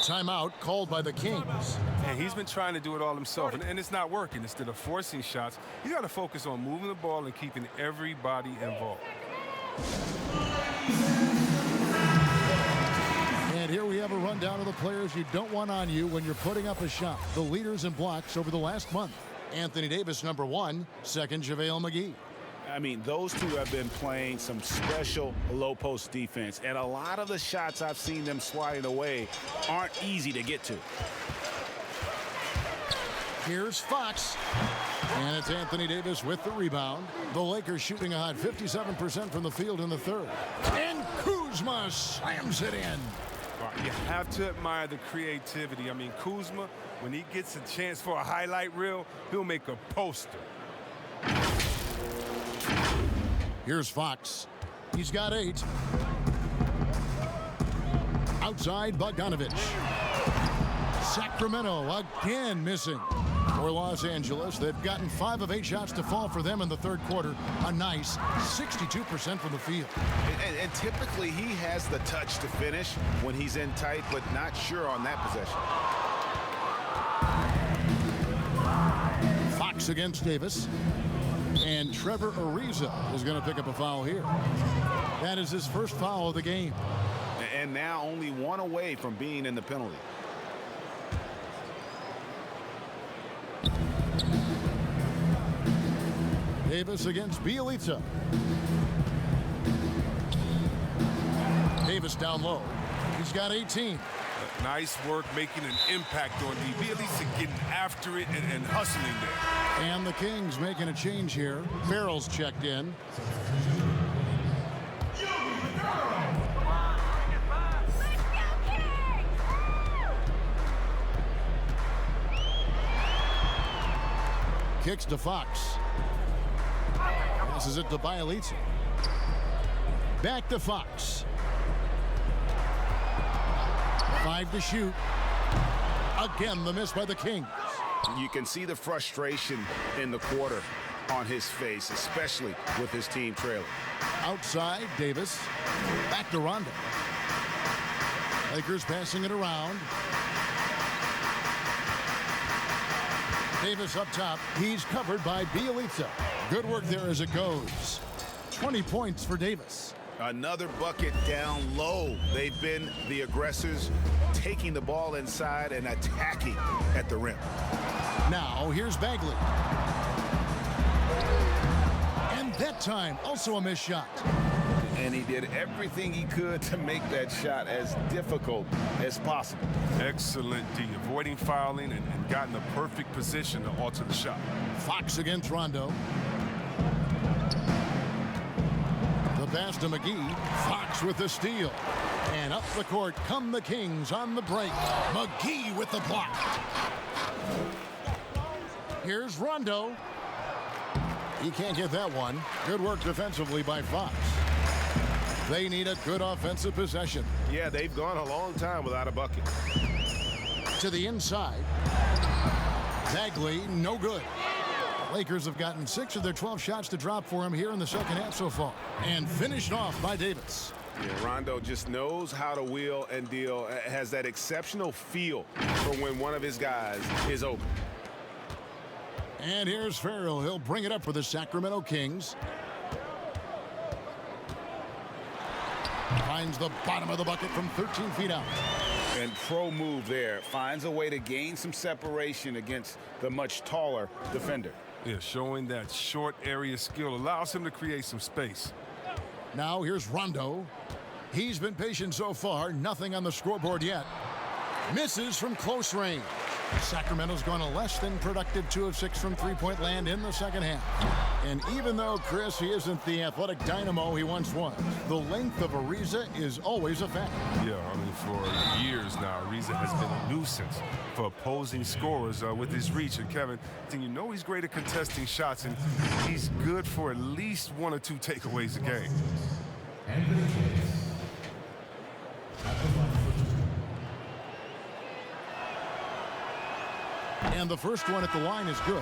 Timeout called by the Kings. And he's been trying to do it all himself, and it's not working. Instead of forcing shots, you got to focus on moving the ball and keeping everybody involved. And here we have a rundown of the players you don't want on you when you're putting up a shot. The leaders in blocks over the last month. Anthony Davis, number 1. Second, JaVale McGee. I mean, those two have been playing some special low-post defense, and a lot of the shots I've seen them sliding away aren't easy to get to. Here's Fox. And it's Anthony Davis with the rebound. The Lakers shooting a hot 57% from the field in the third. And Kuzma slams it in. You have to admire the creativity. I mean, Kuzma, when he gets a chance for a highlight reel, he'll make a poster. Here's Fox. He's got 8. Outside, Bogdanovich. Sacramento again missing. For Los Angeles, they've gotten 5 of 8 shots to fall for them in the third quarter. A nice 62% from the field. And typically he has the touch to finish when he's in tight, but not sure on that possession. Fox against Davis. And Trevor Ariza is going to pick up a foul here. That is his first foul of the game. And now only 1 away from being in the penalty. Davis against Bielitsa. Davis down low. He's got 18. Nice work making an impact on D. Bielitsa getting after it and hustling there. And the Kings making a change here. Farrell's checked in. Kicks to Fox. Passes it to Bielitsa. Back to Fox. 5 to shoot. Again, the miss by the Kings. You can see the frustration in the quarter on his face, especially with his team trailing. Outside, Davis. Back to Rondo. Lakers passing it around. Davis up top. He's covered by Bielitsa. Good work there as it goes. 20 points for Davis. Another bucket down low. They've been the aggressors, taking the ball inside and attacking at the rim. Now, here's Bagley. And that time, also a missed shot. And he did everything he could to make that shot as difficult as possible. Excellent D, avoiding fouling and got in the perfect position to alter the shot. Fox against Rondo. The pass to McGee. Fox with the steal. And up the court come the Kings on the break. McGee with the block. Here's Rondo. He can't get that one. Good work defensively by Fox. They need a good offensive possession. Yeah, they've gone a long time without a bucket. To the inside. Bagley, no good. Lakers have gotten 6 of their 12 shots to drop for him here in the second half so far. And finished off by Davis. Yeah, Rondo just knows how to wheel and deal. Has that exceptional feel for when one of his guys is open. And here's Farrell. He'll bring it up for the Sacramento Kings. Finds the bottom of the bucket from 13 feet out. And pro move there. Finds a way to gain some separation against the much taller defender. Yeah, showing that short area skill allows him to create some space. Now here's Rondo. He's been patient so far. Nothing on the scoreboard yet. Misses from close range. Sacramento's gone a less than productive 2 of 6 from three-point land in the second half. And even though, Chris, he isn't the athletic dynamo he once was, the length of Ariza is always a factor. Yeah, I mean, for years now, Ariza has been a nuisance for opposing scorers with his reach. And, Kevin, you know he's great at contesting shots, and he's good for at least 1 or 2 takeaways a game. And the first one at the line is good.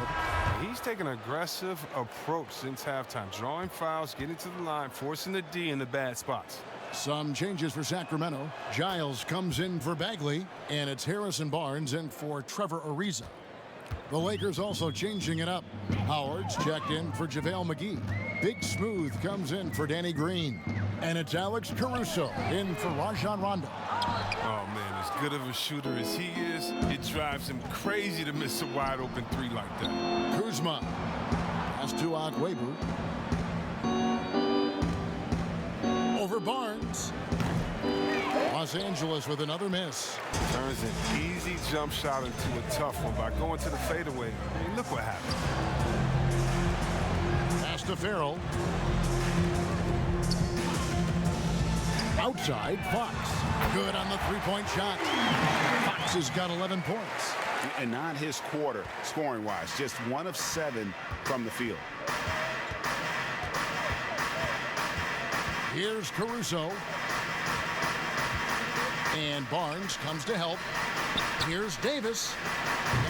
He's taken an aggressive approach since halftime, drawing fouls, getting to the line, forcing the D in the bad spots. Some changes for Sacramento. Giles comes in for Bagley, and it's Harrison Barnes in for Trevor Ariza. The Lakers also changing it up. Howard's checked in for JaVale McGee. Big Smooth comes in for Danny Green. And it's Alex Caruso in for Rajon Rondo. Oh, man, as good of a shooter as he is, it drives him crazy to miss a wide-open 3 like that. Kuzma. Pass to A.Akwuegbu. Over Barnes. Los Angeles with another miss. Turns an easy jump shot into a tough one by going to the fadeaway. I mean, look what happened. Pass to Farrell. Outside, Fox. Good on the three-point shot. Fox has got 11 points. And not his quarter, scoring-wise. Just 1 of 7 from the field. Here's Caruso. And Barnes comes to help. Here's Davis.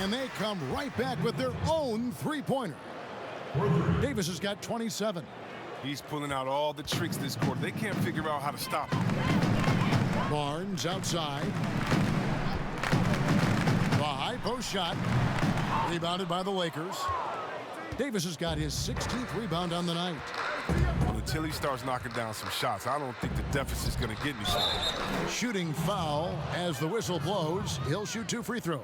And they come right back with their own three-pointer. Davis has got 27. He's pulling out all the tricks this quarter. They can't figure out how to stop him. Barnes outside. The high post shot. Rebounded by the Lakers. Davis has got his 16th rebound on the night. Well, until he starts knocking down some shots, I don't think the deficit's going to get any shots. Shooting foul as the whistle blows. He'll shoot 2 free throws.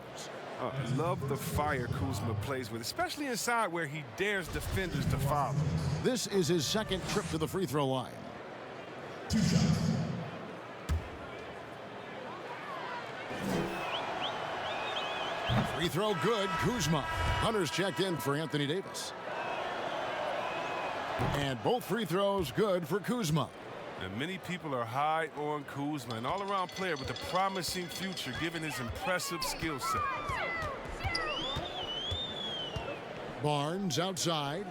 Love the fire Kuzma plays with, especially inside where he dares defenders to foul. This is his second trip to the free throw line. 2 shots. Free throw good, Kuzma. Hunter's checked in for Anthony Davis. And both free throws good for Kuzma. And many people are high on Kuzma, an all-around player with a promising future given his impressive skill set. Barnes outside.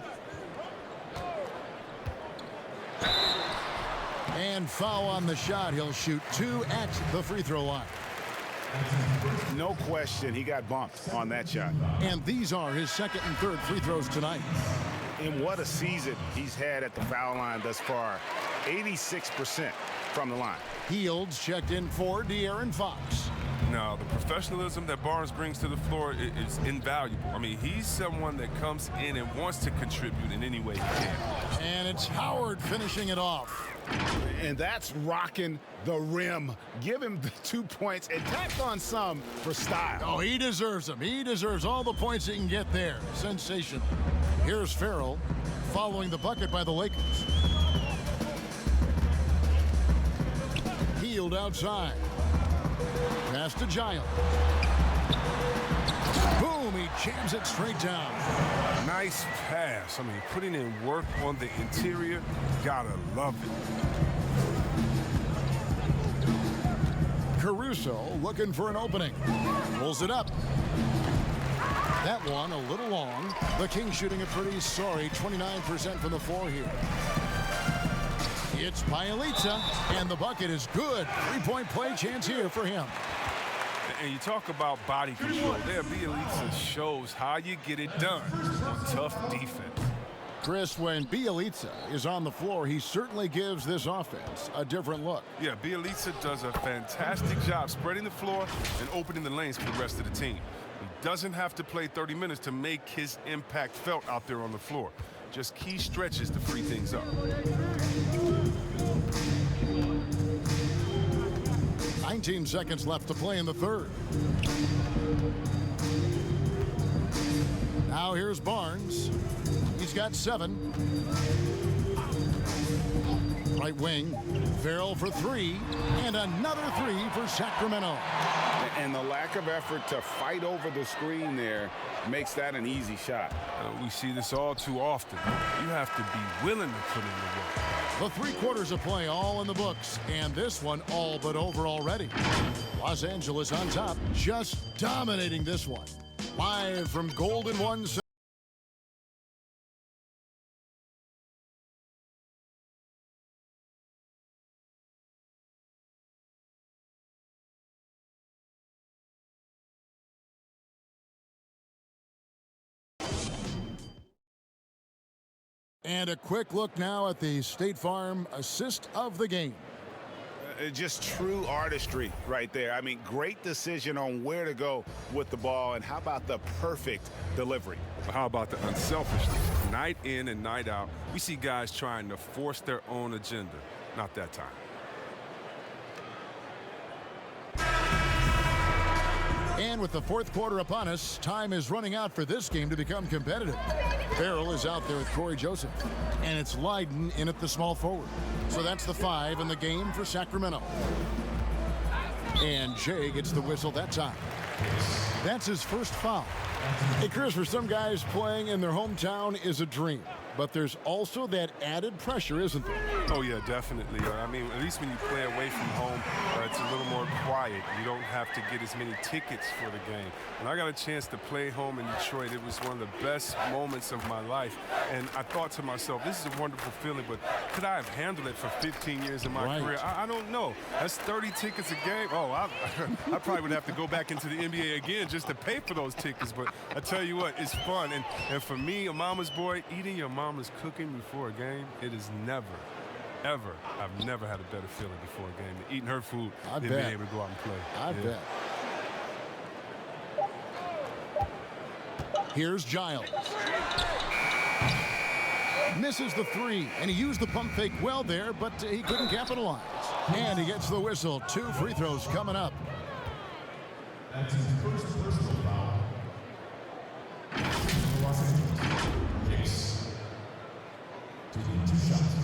And foul on the shot. He'll shoot 2 at the free throw line. No question, he got bumped on that shot. And these are his second and third free throws tonight. And what a season he's had at the foul line thus far. 86% from the line. Fields checked in for De'Aaron Fox. Now, the professionalism that Barnes brings to the floor is invaluable. I mean, he's someone that comes in and wants to contribute in any way he can. And it's Howard finishing it off. And that's rocking the rim. Give him the 2 points and tack on some for style. Oh, he deserves them. He deserves all the points he can get there. Sensational. Here's Farrell following the bucket by the Lakers. Healed outside. Pass to Giles. Boom, he jams it straight down. Nice pass. I mean, putting in work on the interior, gotta love it. Caruso looking for an opening. Pulls it up. That one a little long. The Kings shooting a pretty sorry 29% from the floor here. It's Bielitsa, and the bucket is good. Three-point play chance here for him. And you talk about body control. There, Bielitsa shows how you get it done on tough defense. Chris, when Bielitsa is on the floor, he certainly gives this offense a different look. Yeah, Bielitsa does a fantastic job spreading the floor and opening the lanes for the rest of the team. He doesn't have to play 30 minutes to make his impact felt out there on the floor. Just key stretches to free things up. 19 seconds left to play in the third. Now here's Barnes. He's got 7. Right wing, Farrell for 3, and another 3 for Sacramento. And the lack of effort to fight over the screen there makes that an easy shot. We see this all too often. You have to be willing to put in the work. The 3 quarters of play all in the books, and this one all but over already. Los Angeles on top, just dominating this one. Live from Golden One. And a quick look now at the State Farm assist of the game. Just true artistry right there. I mean, great decision on where to go with the ball, and how about the perfect delivery? How about the unselfishness? Night in and night out, we see guys trying to force their own agenda. Not that time. And with the fourth quarter upon us, time is running out for this game to become competitive. Farrell is out there with Corey Joseph, and it's Lydon in at the small forward. So that's the 5 in the game for Sacramento. And Jay gets the whistle that time. That's his first foul. Hey, Chris, for some guys, playing in their hometown is a dream. But there's also that added pressure, isn't there? Oh, yeah, definitely. I mean, at least when you play away from home, it's a little more quiet. You don't have to get as many tickets for the game. When I got a chance to play home in Detroit, it was one of the best moments of my life. And I thought to myself, this is a wonderful feeling, but could I have handled it for 15 years in my career? I don't know. That's 30 tickets a game. Oh, I probably would have to go back into the NBA again just to pay for those tickets. But I tell you what, it's fun. And for me, a mama's boy, eating your mama's cooking before a game, it is never, ever, I've never had a better feeling before a game than eating her food than being able to go out and play. I bet. Here's Giles. Misses the 3, and he used the pump fake well there, but he couldn't capitalize. And he gets the whistle. 2 free throws coming up. That's his first personal foul. Los Angeles. J.Hicks. Taking 2 shots.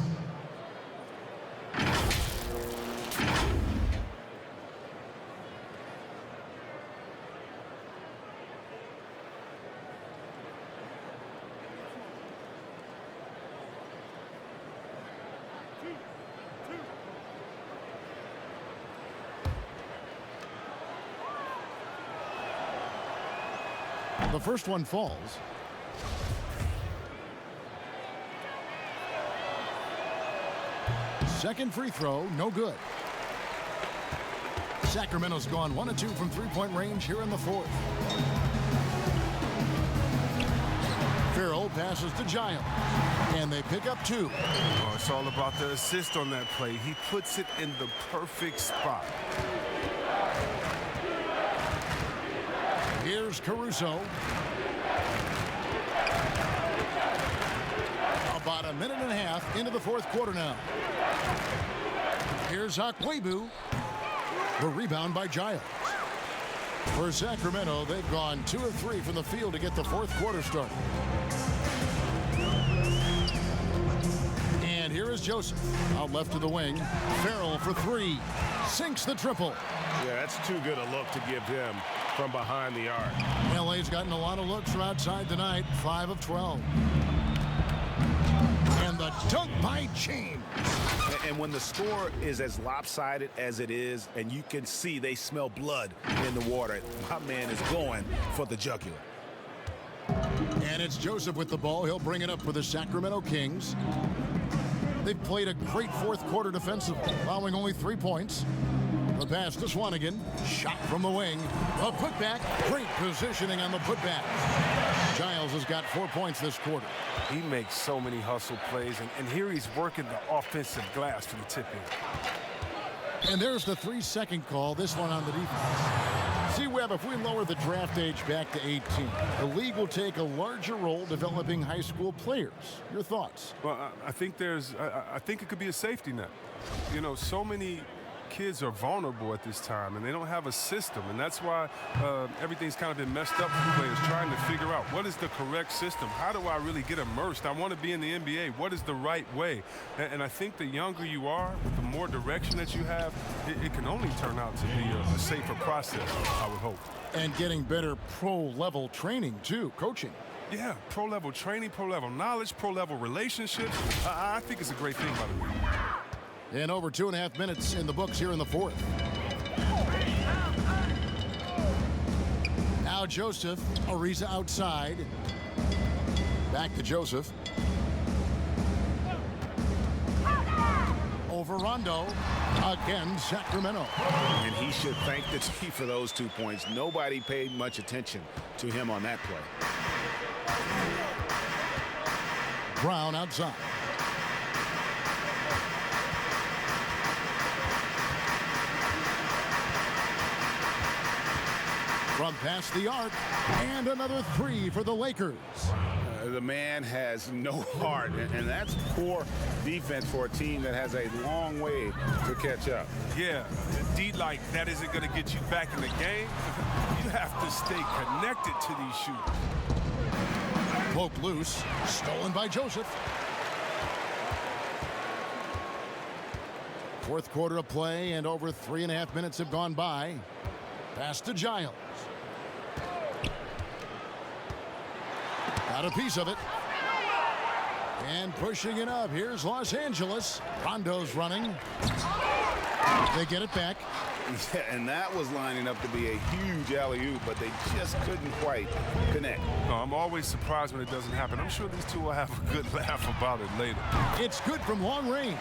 The first one falls. Second free throw, no good. Sacramento's gone 1 of 2 from three-point range here in the fourth. Farrell passes to Giles, and they pick up 2. Oh, it's all about the assist on that play. He puts it in the perfect spot. Here's Caruso. About a minute and a half into the fourth quarter now. Here's A.Akwuegbu. The rebound by Giles. For Sacramento, they've gone 2 of 3 from the field to get the fourth quarter started. And here is Joseph. Out left to the wing. Farrell for 3. Sinks the triple. Yeah, that's too good a look to give him from behind the arc. LA's gotten a lot of looks from outside tonight. 5 of 12. And the dunk by James. And when the score is as lopsided as it is, and you can see they smell blood in the water, my man is going for the jugular. And it's Joseph with the ball. He'll bring it up for the Sacramento Kings. They've played a great fourth quarter defensively, allowing only 3 points. The pass to Swanigan. Shot from the wing. A putback. Great positioning on the putback. Giles has got 4 points this quarter. He makes so many hustle plays, and here he's working the offensive glass for the tip-in. And there's the 3-second call, this one on the defense. See, Webb, if we lower the draft age back to 18, the league will take a larger role developing high school players. Your thoughts? Well, I think I think it could be a safety net. You know, so many kids are vulnerable at this time, and they don't have a system, and that's why everything's kind of been messed up for players trying to figure out what is the correct system. How do I really get immersed? I want to be in the NBA. What is the right way? And I think the younger you are, the more direction that you have, it can only turn out to be a safer process, I would hope. And getting better pro-level training, too, coaching. Yeah, pro-level training, pro-level knowledge, pro-level relationships. I think it's a great thing, by the way. And over 2.5 minutes in the books here in the fourth. Now Joseph, Ariza outside. Back to Joseph. Over Rondo. Again, Sacramento. And he should thank the team for those 2 points. Nobody paid much attention to him on that play. Brown outside. From past the arc, and another 3 for the Lakers. The man has no heart, and that's poor defense for a team that has a long way to catch up. Yeah, D like that isn't going to get you back in the game. You have to stay connected to these shooters. Poke loose, stolen by Joseph. Fourth quarter of play, and over 3.5 minutes have gone by. Pass to Giles. Got a piece of it. And pushing it up. Here's Los Angeles. Rondo's running. They get it back. Yeah, and that was lining up to be a huge alley-oop, but they just couldn't quite connect. No, I'm always surprised when it doesn't happen. I'm sure these two will have a good laugh about it later. It's good from long range.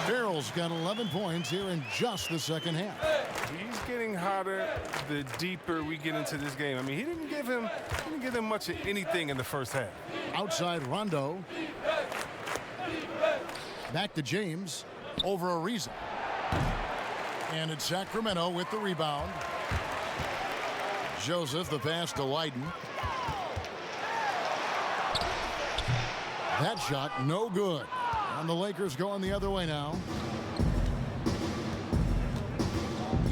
Farrell's got 11 points here in just the second half. He's getting hotter the deeper we get into this game. I mean, he didn't give him much of anything in the first half. Outside Rondo. Back to James. Over Ariza. And it's Sacramento with the rebound. Joseph, the pass to Leiden. That shot, no good. And the Lakers going the other way now.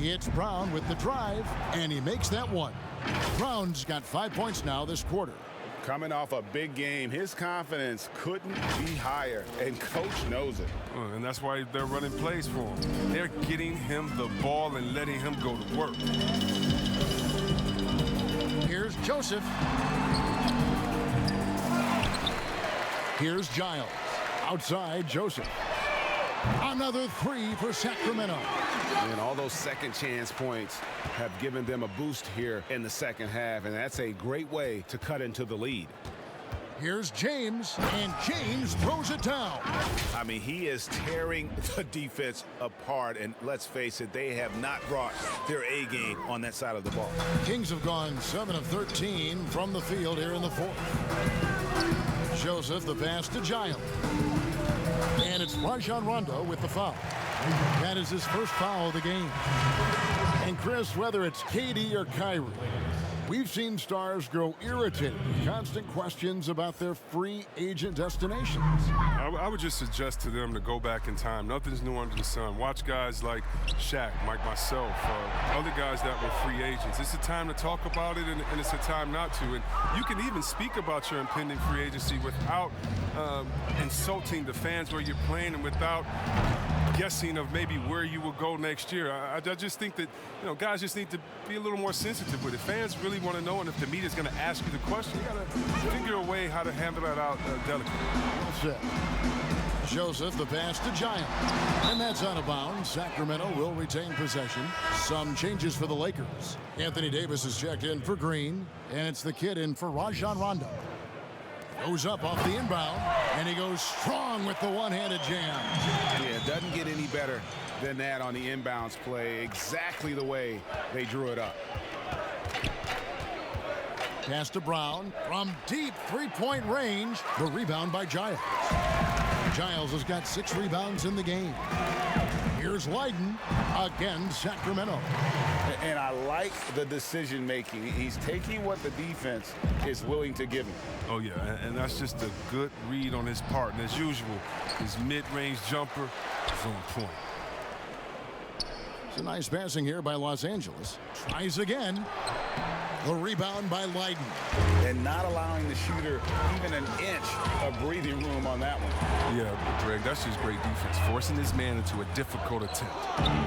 It's Brown with the drive, and he makes that one. Brown's got 5 points now this quarter. Coming off a big game, his confidence couldn't be higher, and coach knows it. And that's why they're running plays for him. They're getting him the ball and letting him go to work. Here's Joseph. Here's Giles. Outside, Joseph. Another 3 for Sacramento. And all those second chance points have given them a boost here in the second half, and that's a great way to cut into the lead. Here's James, and James throws it down. I mean, he is tearing the defense apart, and let's face it, they have not brought their A game on that side of the ball. Kings have gone 7 of 13 from the field here in the fourth. Joseph, the pass to Giles. And it's Rajon Rondo with the foul. That is his first foul of the game. And Chris, whether it's KD or Kyrie, we've seen stars grow irritated with constant questions about their free agent destinations. I would just suggest to them to go back in time. Nothing's new under the sun. Watch guys like Shaq, like myself, other guys that were free agents. It's a time to talk about it, and it's a time not to. And you can even speak about your impending free agency without insulting the fans where you're playing and without guessing of maybe where you will go next year. I just think that, guys just need to be a little more sensitive with it. Fans really want to know, and if the media's going to ask you the question, you got to figure a way how to handle that out delicately. Well said. Joseph, the pass to Giles. And that's out of bounds. Sacramento will retain possession. Some changes for the Lakers. Anthony Davis is checked in for Green, and it's the kid in for Rajon Rondo. Goes up off the inbound, and he goes strong with the one-handed jam. Yeah, it doesn't get any better than that on the inbounds play. Exactly the way they drew it up. Pass to Brown from deep three-point range. The rebound by Giles. Giles has got 6 rebounds in the game. Here's Leiden. Again, Sacramento. And I like the decision making. He's taking what the defense is willing to give him. Oh, yeah, and that's just a good read on his part. And as usual, his mid-range jumper is on point. It's a nice passing here by Los Angeles. Tries again. The rebound by Leiden. And not allowing the shooter even an inch of breathing room on that one. Yeah, Greg, that's just great defense, forcing this man into a difficult attempt.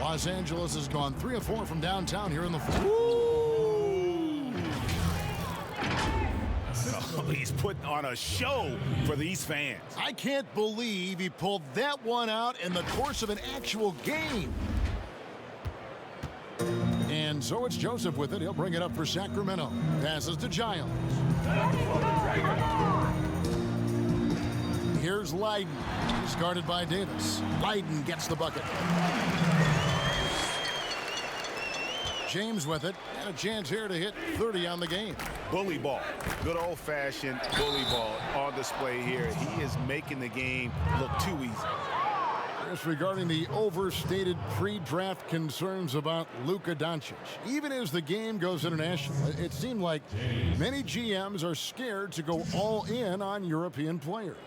Los Angeles has gone 3 of 4 from downtown here in the fourth. Oh, he's putting on a show for these fans. I can't believe he pulled that one out in the course of an actual game. And so it's Joseph with it. He'll bring it up for Sacramento. Passes to Giles. Here's Leiden. He's guarded by Davis. Leiden gets the bucket. James with it. And a chance here to hit 30 on the game. Bully ball. Good old-fashioned bully ball on display here. He is making the game look too easy. Regarding the overstated pre-draft concerns about Luka Doncic. Even as the game goes international, it seemed like many GMs are scared to go all in on European players.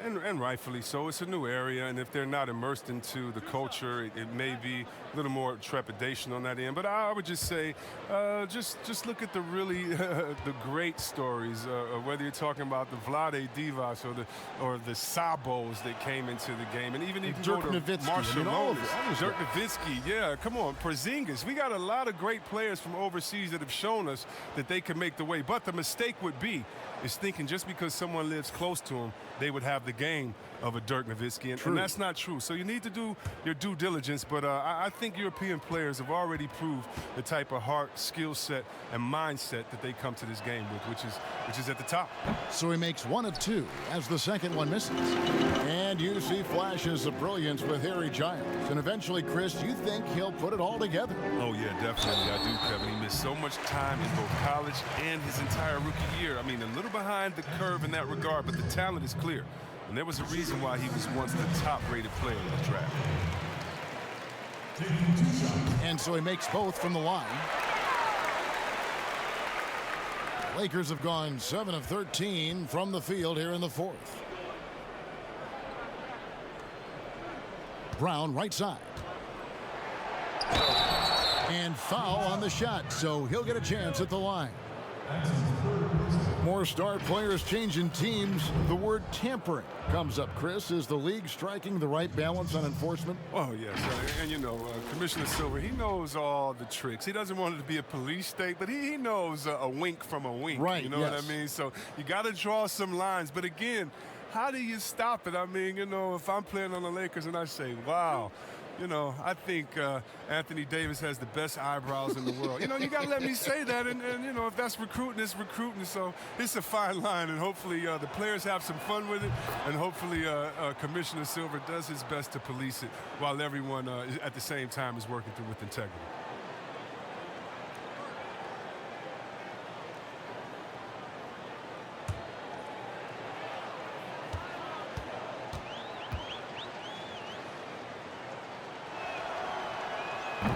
And rightfully so. It's a new area, and if they're not immersed into the culture, it may be a little more trepidation on that end. But I would just say, just look at the really the great stories, whether you're talking about the Vlade Divas or the Sabos that came into the game, and even Dirk Nowitzki, Marshall Dirk Nowitzki, yeah, come on, Porzingis. We got a lot of great players from overseas that have shown us that they can make the way. But the mistake would be is thinking just because someone lives close to them, they would have the game of a Dirk Nowitzki, and that's not true. So you need to do your due diligence, but I think European players have already proved the type of heart, skill set, and mindset that they come to this game with, which is at the top. So he makes 1 of 2 as the second one misses. And you see flashes of brilliance with Harry Giles. And eventually, Chris, you think he'll put it all together? Oh, yeah, definitely. I do, Kevin. He missed so much time in both college and his entire rookie year. I mean, a little behind the curve in that regard, but the talent is clear. And there was a reason why he was once the top-rated player in the draft. And so he makes both from the line. Lakers have gone 7 of 13 from the field here in the fourth. Brown right side. And foul on the shot, so he'll get a chance at the line. More star players changing teams. The word tampering comes up, Chris. Is the league striking the right balance on enforcement? Oh, yes. And Commissioner Silver, he knows all the tricks. He doesn't want it to be a police state, but he knows a wink from a wink. Right, you know what I mean? So you got to draw some lines. But again, how do you stop it? I mean, if I'm playing on the Lakers and I say, wow, You know, I think Anthony Davis has the best eyebrows in the world. You know, you got to let me say that. And, you know, if that's recruiting, it's recruiting. So it's a fine line. And hopefully the players have some fun with it. And hopefully Commissioner Silver does his best to police it while everyone at the same time is working through with integrity.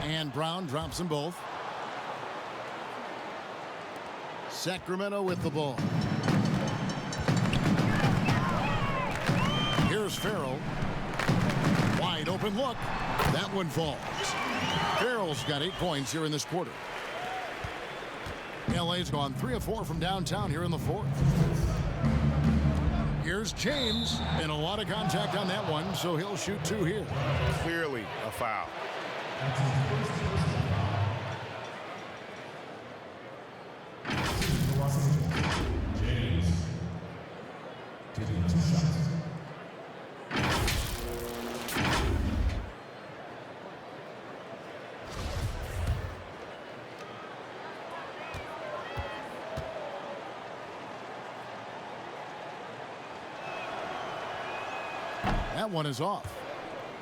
And Brown drops them both. Sacramento with the ball. Here's Farrell. Wide open look. That one falls. Farrell's got 8 points here in this quarter. LA's gone 3 of 4 from downtown here in the fourth. Here's James, and a lot of contact on that one, so he'll shoot 2 here. Clearly a foul. James taking 2 shots. That one is off.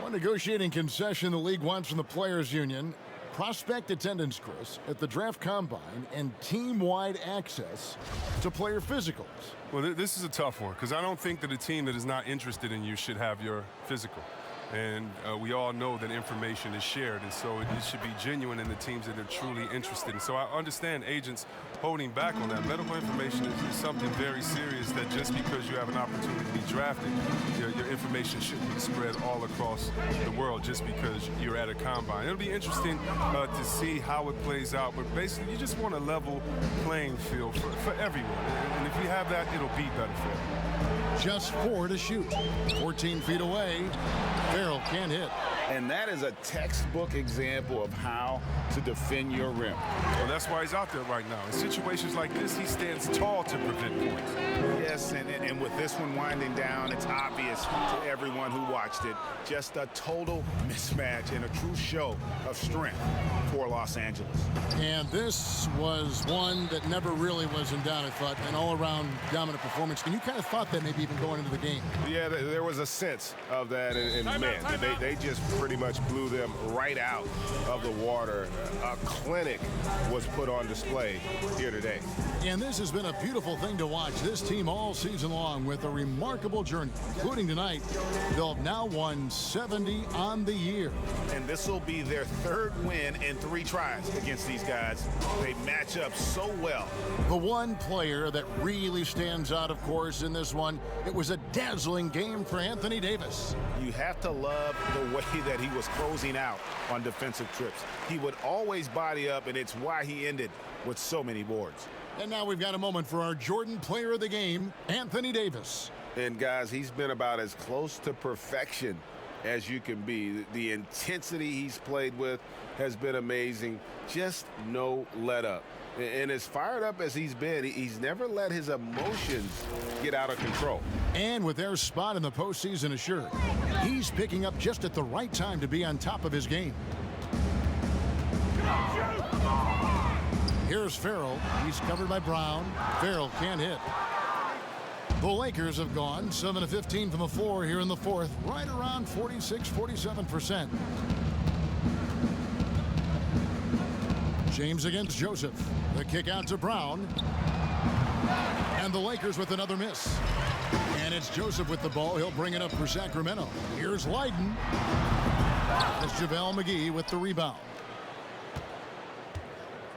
One negotiating concession the league wants from the Players Union: prospect attendance, Chris, at the draft combine and team-wide access to player physicals. Well, this is a tough one because I don't think that a team that is not interested in you should have your physical. And we all know that information is shared, and so it should be genuine in the teams that are truly interested. And so I understand agents holding back on that. Medical information is something very serious that just because you have an opportunity to be drafted, your information shouldn't be spread all across the world just because you're at a combine. It'll be interesting to see how it plays out, but basically you just want a level playing field for everyone. And if you have that, it'll be better for everyone. Just 4 to shoot. 14 feet away. Farrell can't hit. And that is a textbook example of how to defend your rim. Well, that's why he's out there right now. In situations like this, he stands tall to prevent points. Yes, and with this one winding down, it's obvious to everyone who watched it. Just a total mismatch and a true show of strength for Los Angeles. And this was one that never really was in doubt, I thought. An all-around dominant performance. And you kind of thought that maybe even going into the game. Yeah, there was a sense of that. And man, they just pretty much blew them right out of the water. A clinic was put on display here today. And this has been a beautiful thing to watch. This team all season long with a remarkable journey, including tonight. They'll have now won 70 on the year. And this will be their 3rd win in 3 tries against these guys. They match up so well. The one player that really stands out, of course, in this one, it was a dazzling game for Anthony Davis. You have to love the way that he was closing out on defensive trips. He would always body up, and it's why he ended with so many boards. And now we've got a moment for our Jordan Player of the Game, Anthony Davis. And guys, he's been about as close to perfection as you can be. The intensity he's played with has been amazing. Just no let up. And as fired up as he's been, he's never let his emotions get out of control. And with their spot in the postseason assured, he's picking up just at the right time to be on top of his game. Here's Farrell. He's covered by Brown. Farrell can't hit. The Lakers have gone 7 of 15 from the floor here in the fourth, right around 46-47%. James against Joseph. The kick out to Brown. And the Lakers with another miss. And it's Joseph with the ball. He'll bring it up for Sacramento. Here's Leiden. It's JaVale McGee with the rebound.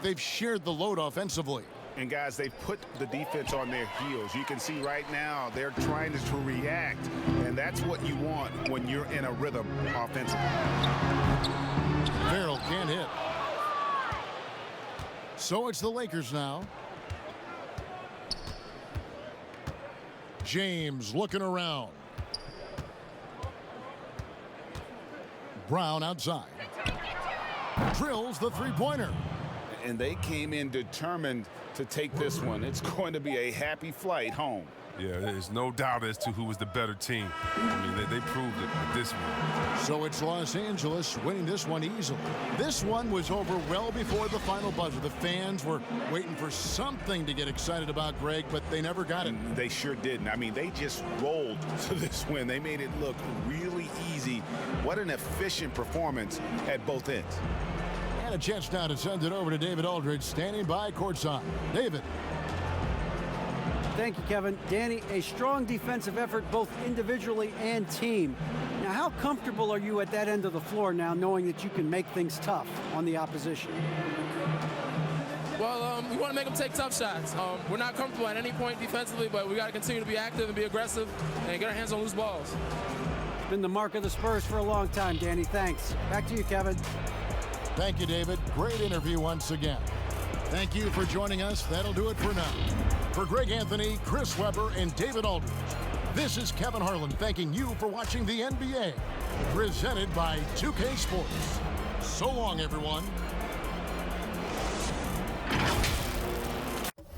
They've shared the load offensively. And guys, they've put the defense on their heels. You can see right now they're trying to react. And that's what you want when you're in a rhythm offensively. Farrell can't hit. So it's the Lakers now. James looking around. Brown outside. Drills the three-pointer. And they came in determined to take this one. It's going to be a happy flight home. Yeah, there's no doubt as to who was the better team. I mean, they proved it with this one. So it's Los Angeles winning this one easily. This one was over well before the final buzzer. The fans were waiting for something to get excited about, Greg, but they never got it. They sure didn't. I mean, they just rolled to this win. They made it look really easy. What an efficient performance at both ends. And a chance now to send it over to David Aldridge, standing by courtside. David. Thank you, Kevin. Danny, a strong defensive effort both individually and team. Now, how comfortable are you at that end of the floor now, knowing that you can make things tough on the opposition? Well, we want to make them take tough shots. We're not comfortable at any point defensively, but we got to continue to be active and be aggressive and get our hands on loose balls. It's been the mark of the Spurs for a long time, Danny. Thanks. Back to you, Kevin. Thank you, David. Great interview once again. Thank you for joining us. That'll do it for now. For Greg Anthony, Chris Webber, and David Aldridge, this is Kevin Harlan thanking you for watching the NBA, presented by 2K Sports. So long, everyone.